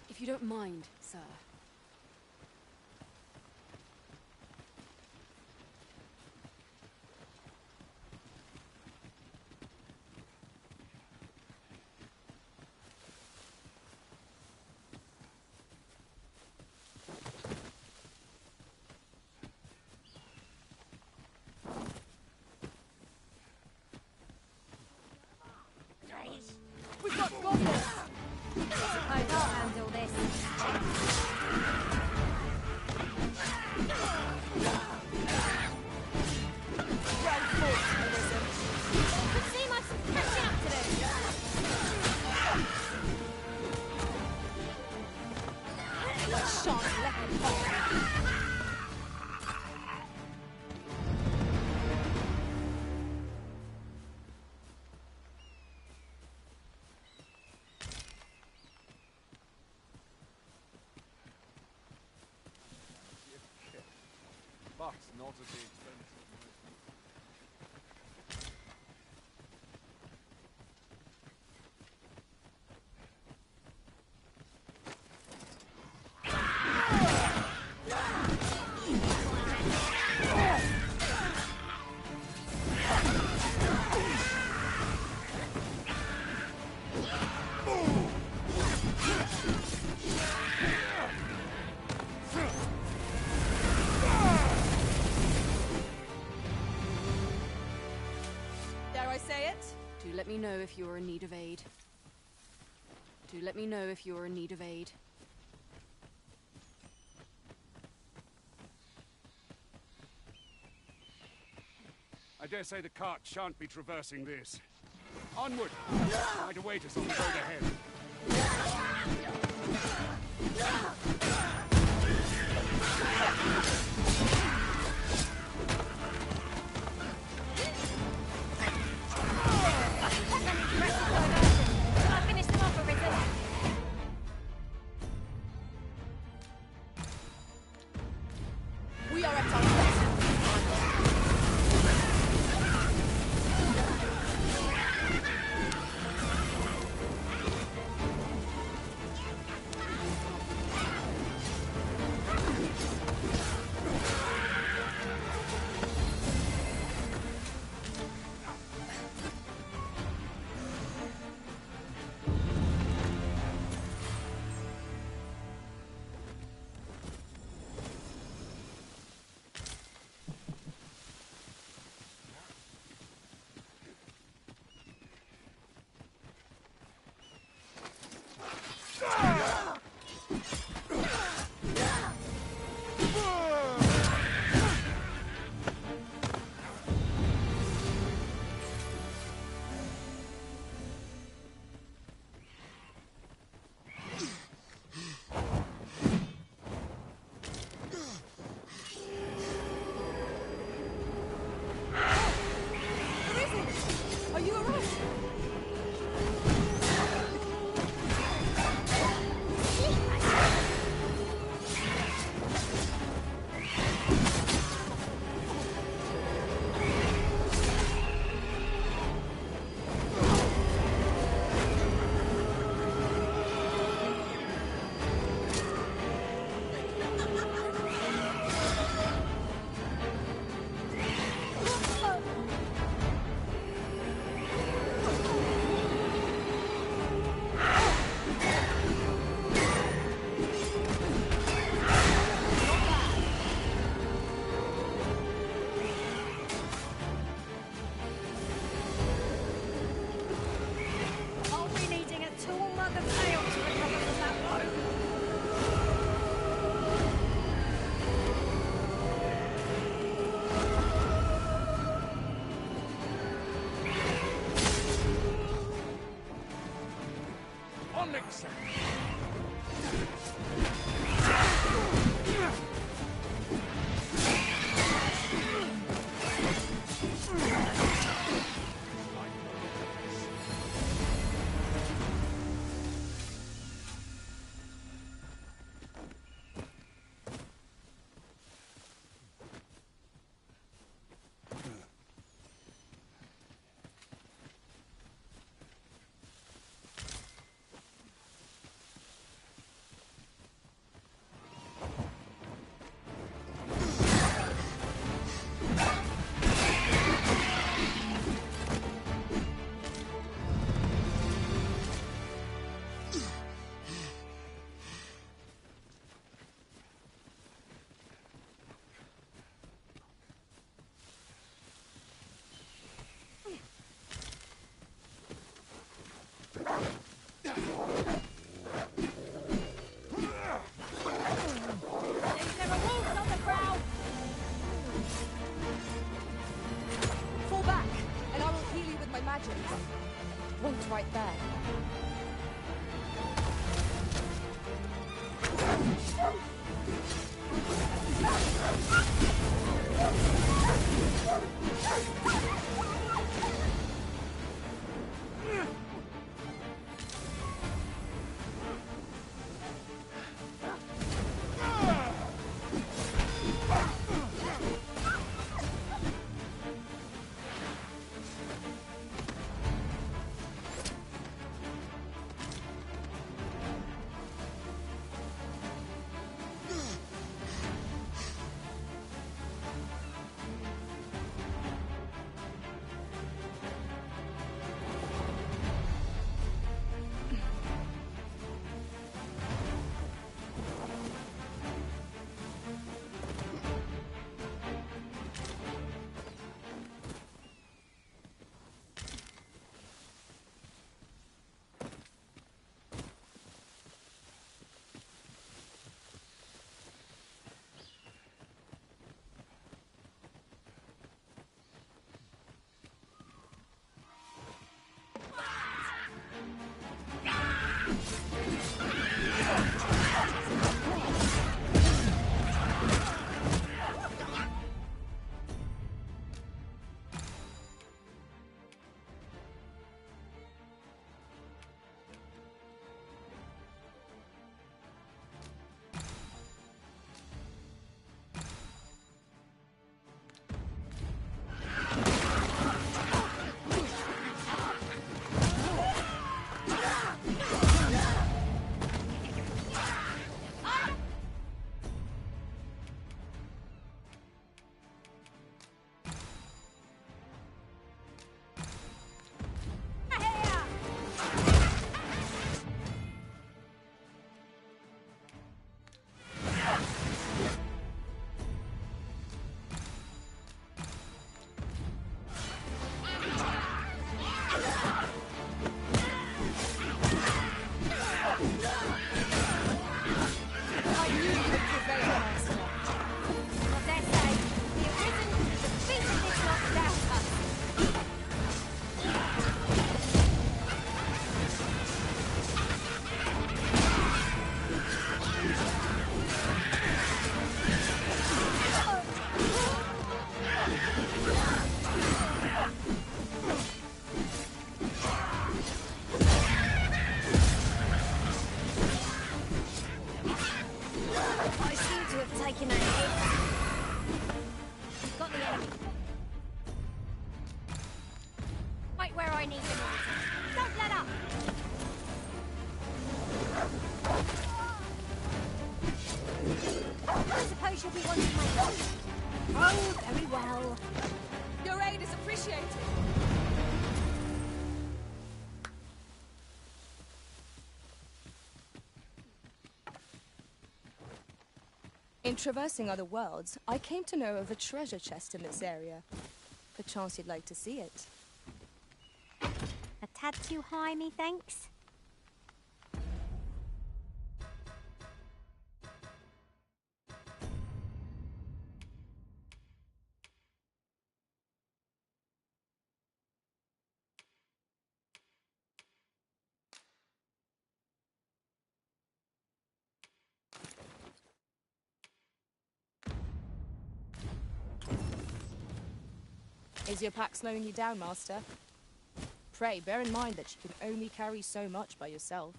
If you don't mind, sir. We've got goblins! I suppose I'll handle this. Well fought, Arisen. Could seem I've some catching up to do. Shan't let them fall. But not at the expense of my... Dare I say it? Do let me know if you're in need of aid. Do let me know if you're in need of aid. I dare say the cart shan't be traversing this. Onward! Might await us on the road ahead. We are at our best. Are you alright? I'll be needing a tool mug of ale to recover from that blow. Onyx! There's never wolves on the prowl. Fall back, and I will heal you with my magic. Wait right there. be wanting my help. Oh, very well. Your aid is appreciated. In traversing other worlds, I came to know of a treasure chest in this area. Perchance you'd like to see it. A tad too high, methinks. Is your pack slowing you down, Master? Pray, bear in mind that you can only carry so much by yourself.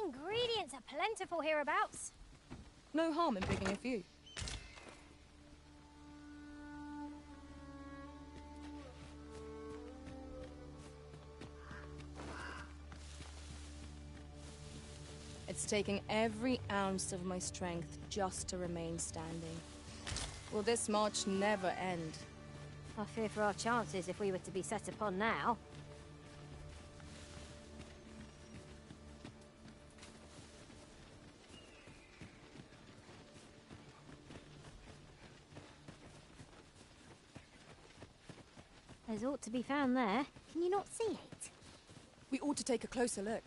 Ingredients are plentiful hereabouts. No harm in picking a few. It's taking every ounce of my strength just to remain standing. Will this march never end? I fear for our chances if we were to be set upon now. There's ought to be found there. Can you not see it? We ought to take a closer look.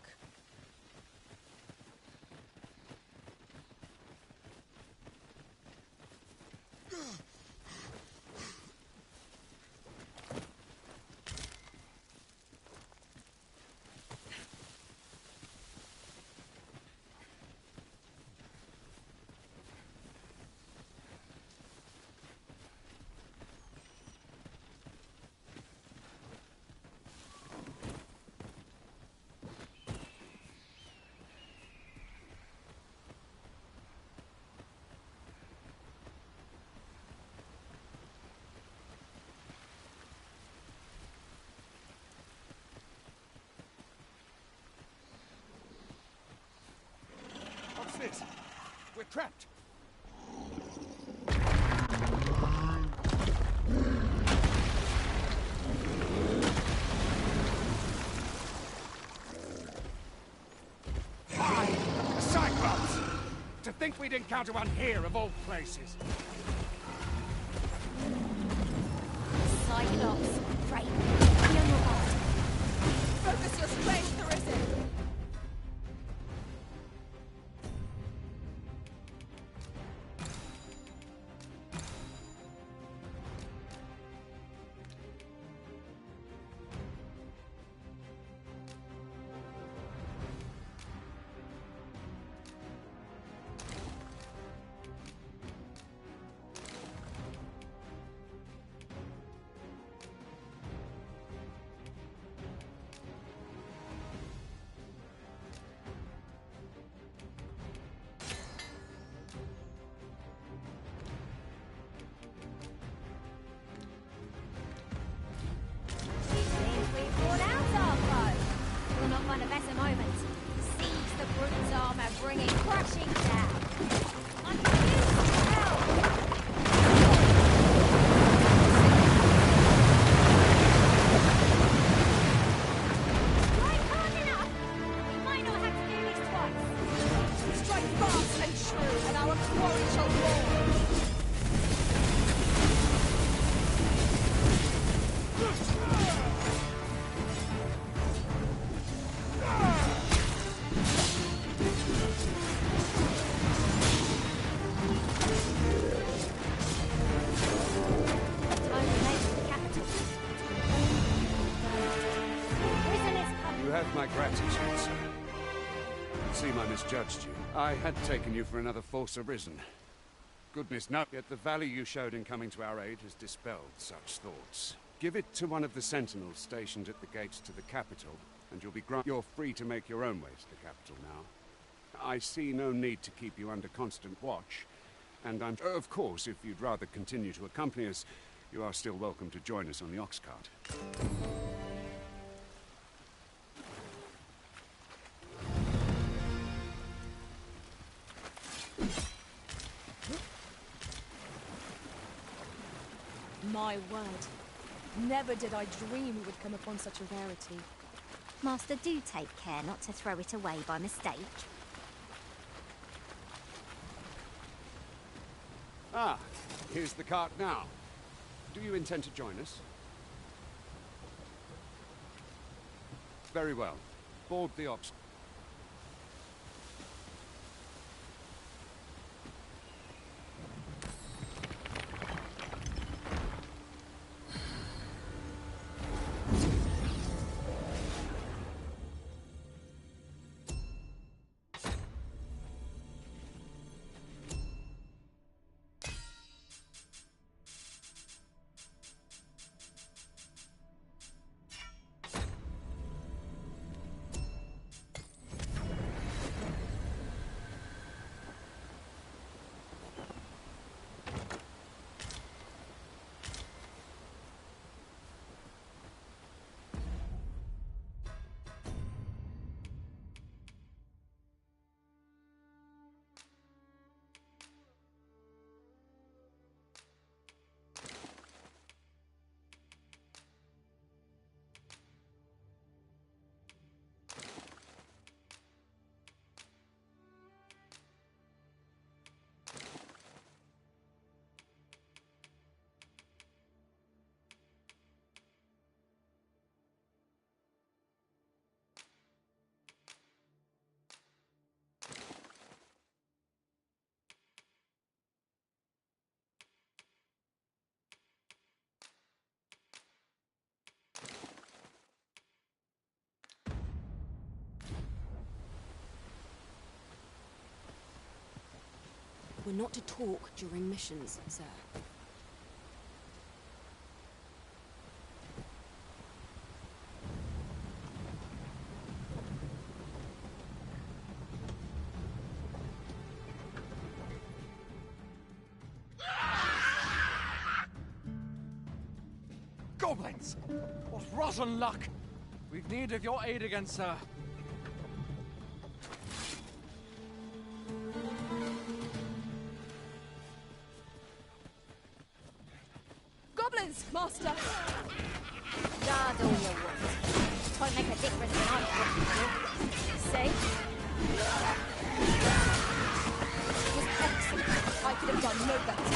What's this? We're trapped. Cyclops! To think we'd encounter one here of all places. Cyclops, pray, be on your guard. Focus your strength, Arisen! We'll not find a better moment. Seize the brute's arm and bring it crashing down. I'm confused as hell. Strike hard enough. We might not have to do this twice. Strike fast and true, and our quarry shall roar. My gratitude, sir. It seemed I misjudged you. I had taken you for another false Arisen. Goodness no, yet the value you showed in coming to our aid has dispelled such thoughts. Give it to one of the sentinels stationed at the gates to the capital, and you'll be You're free to make your own way to the capital now. I see no need to keep you under constant watch, and of course, if you'd rather continue to accompany us, You are still welcome to join us on the ox cart. My word. Never did I dream we would come upon such a rarity. Master, do take care not to throw it away by mistake. Ah, here's the cart now. Do you intend to join us? Very well. Board the ox. We're not to talk during missions, sir. Goblins! What rotten luck! We've need of your aid again, sir. Goblins, Master! Guard all you want. Won't make a difference when I'm watching you. See? It was excellent. I could have done no better.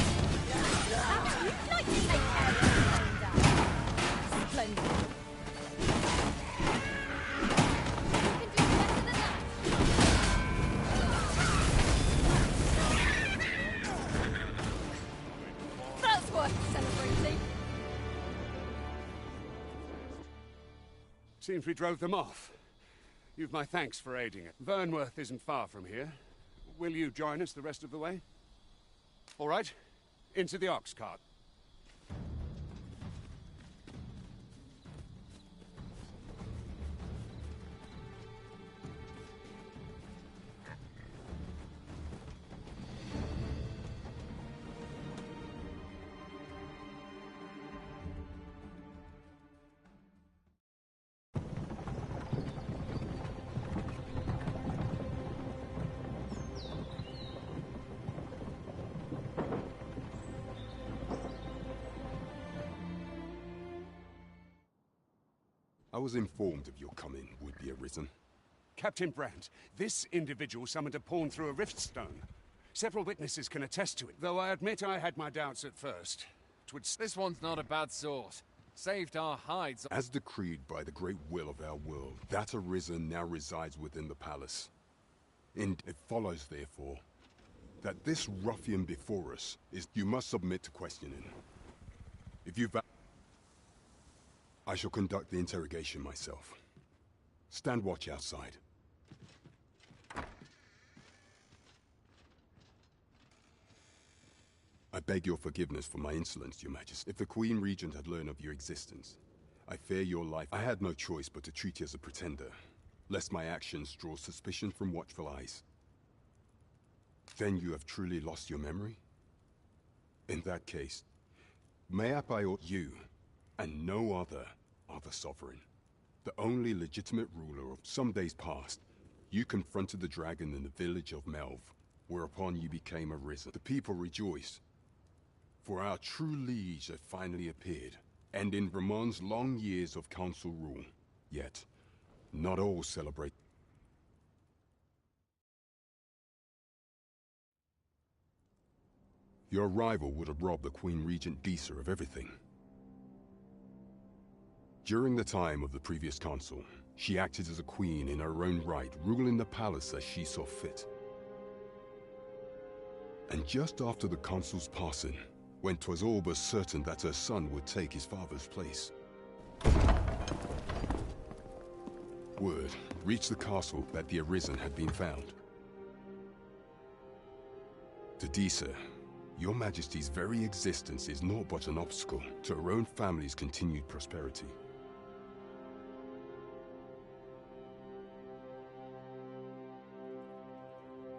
How would you like to take care of your own dad? Splendid. That's worth celebrating. Seems we drove them off. You've my thanks for aiding it. Vernworth isn't far from here. Will you join us the rest of the way? All right. Into the ox cart. I was informed of your coming would be arisen. Captain Brandt, this individual summoned a pawn through a rift stone. Several witnesses can attest to it, though I admit I had my doubts at first. This one's not a bad sort. Saved our hides. As decreed by the great will of our world, that arisen now resides within the palace. And it follows, therefore, that this ruffian before us is... You must submit to questioning. If you... I shall conduct the interrogation myself. Stand watch outside. I beg your forgiveness for my insolence, Your Majesty. If the Queen Regent had learned of your existence, I fear your life. I had no choice but to treat you as a pretender, lest my actions draw suspicion from watchful eyes. Then you have truly lost your memory? In that case, Mayhap I ought you, and no other, are the sovereign. The only legitimate ruler of some days past. You confronted the dragon in the village of Melv, whereupon you became arisen. The people rejoice, for our true liege have finally appeared, and in Ramon's long years of council rule. Yet, not all celebrate. Your rival would have robbed the Queen Regent Disa of everything. During the time of the previous consul, she acted as a queen in her own right, ruling the palace as she saw fit. And just after the consul's passing, when 'twas all but certain that her son would take his father's place, word reached the castle that the Arisen had been found. To Disa, your Majesty's very existence is naught but an obstacle to her own family's continued prosperity.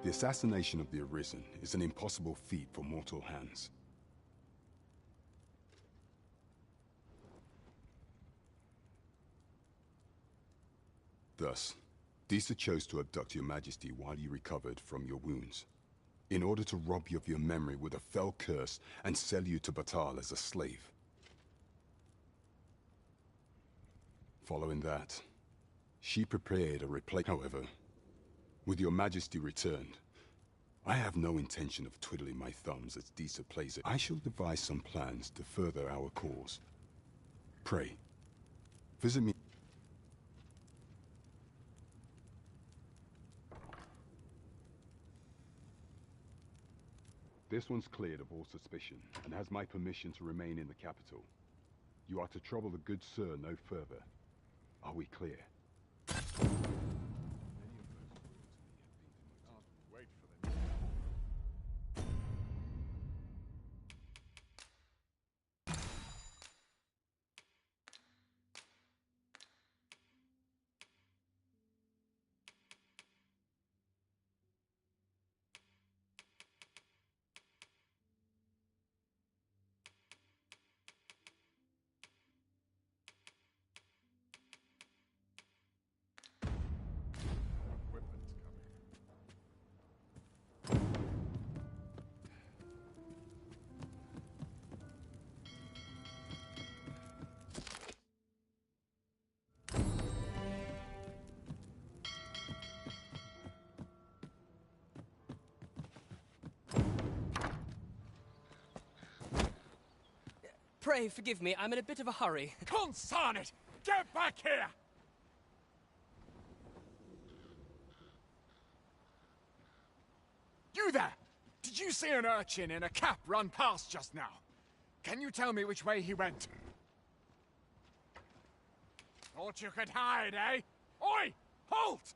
The assassination of the Arisen is an impossible feat for mortal hands. Thus, Disa chose to abduct your Majesty while you recovered from your wounds, in order to rob you of your memory with a fell curse and sell you to Batal as a slave. Following that, she prepared a replacement. However, with your Majesty returned, I have no intention of twiddling my thumbs as Disa plays it. I shall devise some plans to further our cause. Pray, visit me. This one's cleared of all suspicion, and has my permission to remain in the capital. You are to trouble the good sir no further. Are we clear? Pray forgive me, I'm in a bit of a hurry. Consarn it! Get back here! You there! Did you see an urchin in a cap run past just now? Can you tell me which way he went? Thought you could hide, eh? Oi! Halt!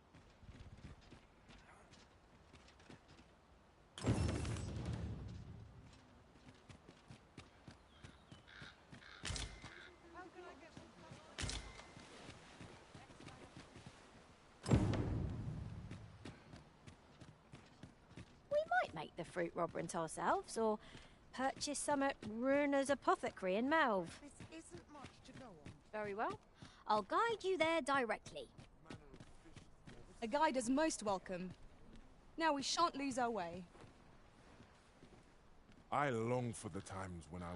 Make the fruit robberant ourselves, or purchase some at Runer's Apothecary in Melv. This isn't much to go on. Very well. I'll guide you there directly. A guide is most welcome. Now we shan't lose our way. I long for the times when I...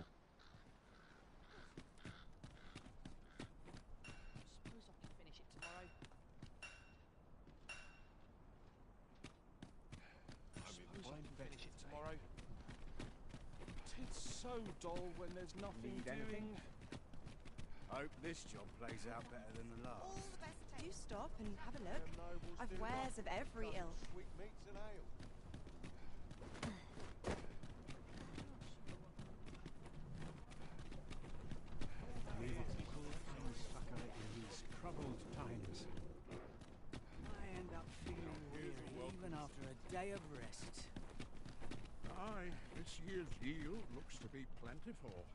So dull when there's nothing doing. Hope this job plays out better than the last. Do stop and have a look. I've wares of every ilk. Sweet meats and ale. These troubled times. I end up feeling weary even after a day of rest. Aye, this year's yield looks to be plentiful.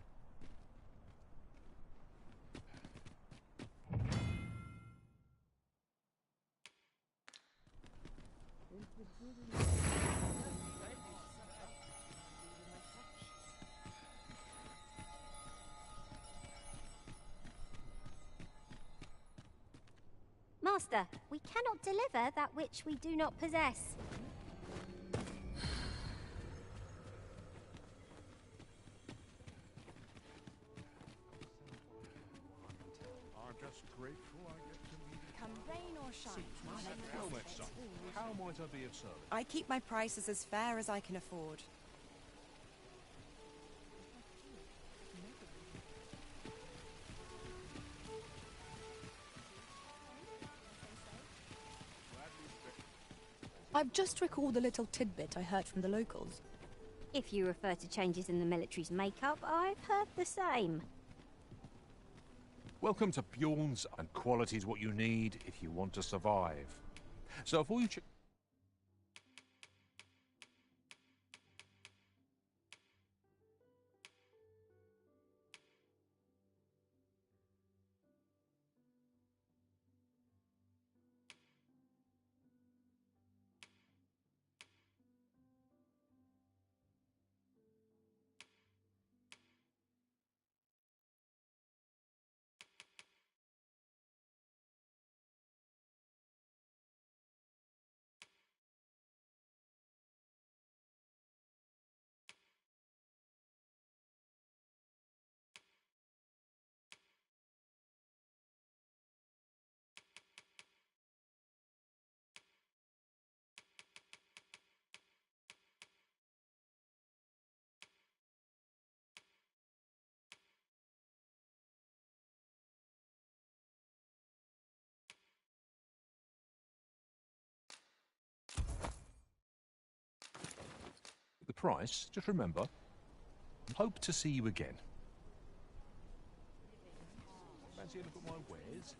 Master, we cannot deliver that which we do not possess. I'm just grateful I get to meet you. Come rain or shine. Helmet, son. How might I be of service? I keep my prices as fair as I can afford. I've just recalled a little tidbit I heard from the locals. If you refer to changes in the military's makeup, I've heard the same. Welcome to Bjorn's, and quality is what you need if you want to survive. So if all you the price, just remember, hope to see you again. Fancy a look at my wares?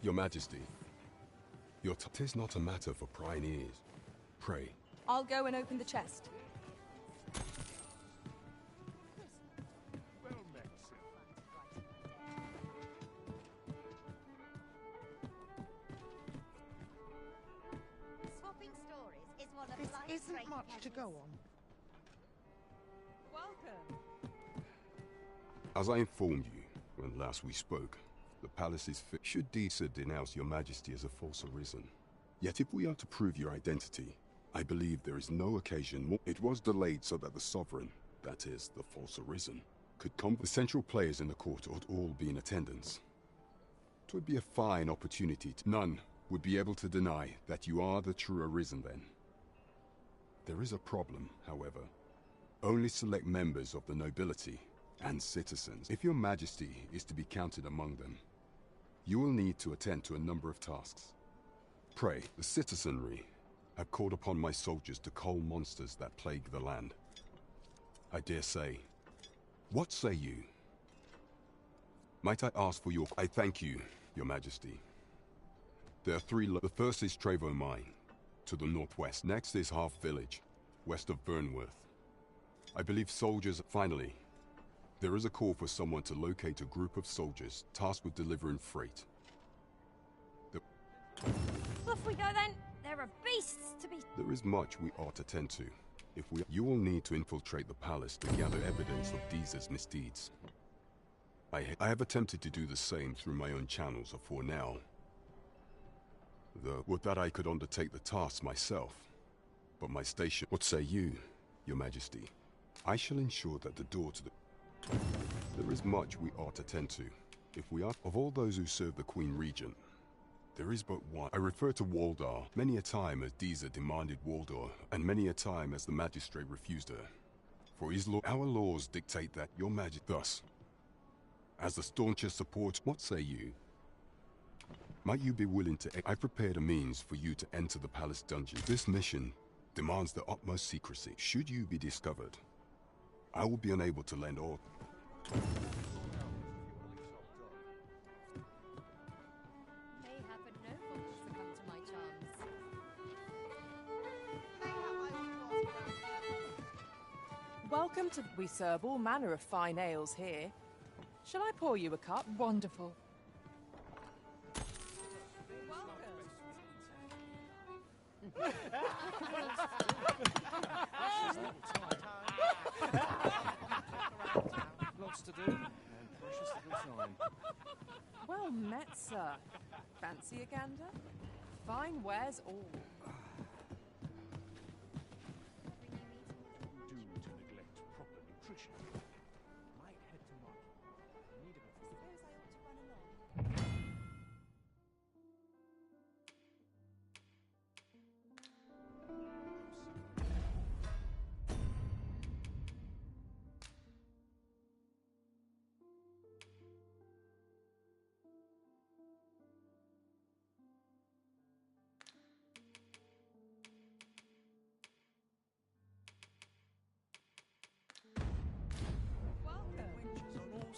Your Majesty, tis not a matter for prying ears. Pray. I'll go and open the chest. Well met, sir. Swapping stories is one of This life's isn't great much to pleasures. go on. Welcome. As I informed you when last we spoke, the palace is fit. Should Disa denounce your Majesty as a false arisen. Yet if we are to prove your identity, I believe there is no occasion more. It was delayed so that the sovereign, that is, the false arisen, could come. The central players in the court ought all be in attendance. It would be a fine opportunity. None would be able to deny that you are the true arisen then. There is a problem, however. Only select members of the nobility and citizens. If your Majesty is to be counted among them, you will need to attend to a number of tasks. Pray, the citizenry have called upon my soldiers to cull monsters that plague the land. I dare say, what say you? Might I ask for your... I thank you, your Majesty. There are three... The first is Trevo Mine, to the northwest. Next is Half Village, west of Burnworth. I believe soldiers... Finally, there is a call for someone to locate a group of soldiers tasked with delivering freight. Off we go then. There are beasts to be... There is much we ought to tend to. You will need to infiltrate the palace to gather evidence of Disa's misdeeds. I have attempted to do the same through my own channels for now. Though, would that I could undertake the task myself. But my station... What say you, your Majesty? I shall ensure that the door to the... There is much we ought to tend to. If we are... Of all those who serve the Queen Regent, There is but one. I refer to Waldar many a time as Disa demanded Waldor, and many a time as the magistrate refused her. For his law, our laws dictate that your majesty. Thus, as the staunchest support, what say you? Might you be willing to... I've prepared a means for you to enter the palace dungeon. This mission demands the utmost secrecy. Should you be discovered, I will be unable to lend all... Welcome to... We serve all manner of fine ales here. Shall I pour you a cup? Wonderful. Lots to do, and precious little time. Well met, sir. Fancy a gander? Fine wares all.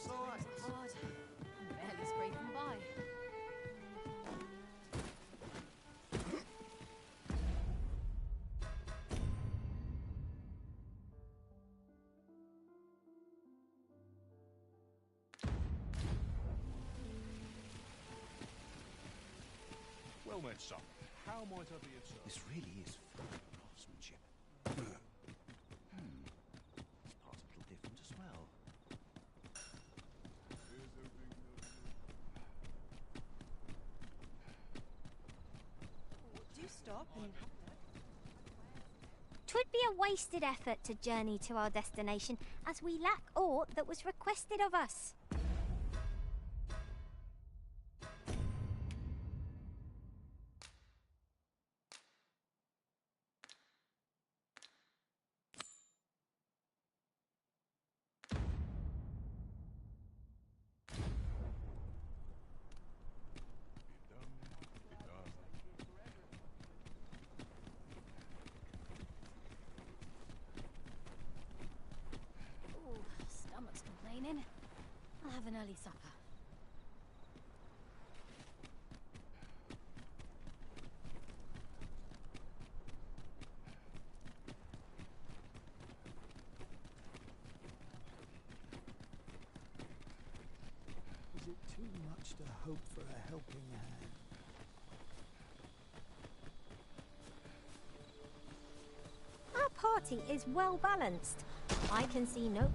Hard. I'm barely scraping by. Well met, son. How might I be of service? This really is fine craftsmanship. This part's a little different as well. Do stop and have a look. 'Twould be a wasted effort to journey to our destination, as we lack aught that was requested of us. Ooh, stomach's complaining. I'll have an early supper. Is it too much to hope for a helping hand? Our party is well balanced. I can see no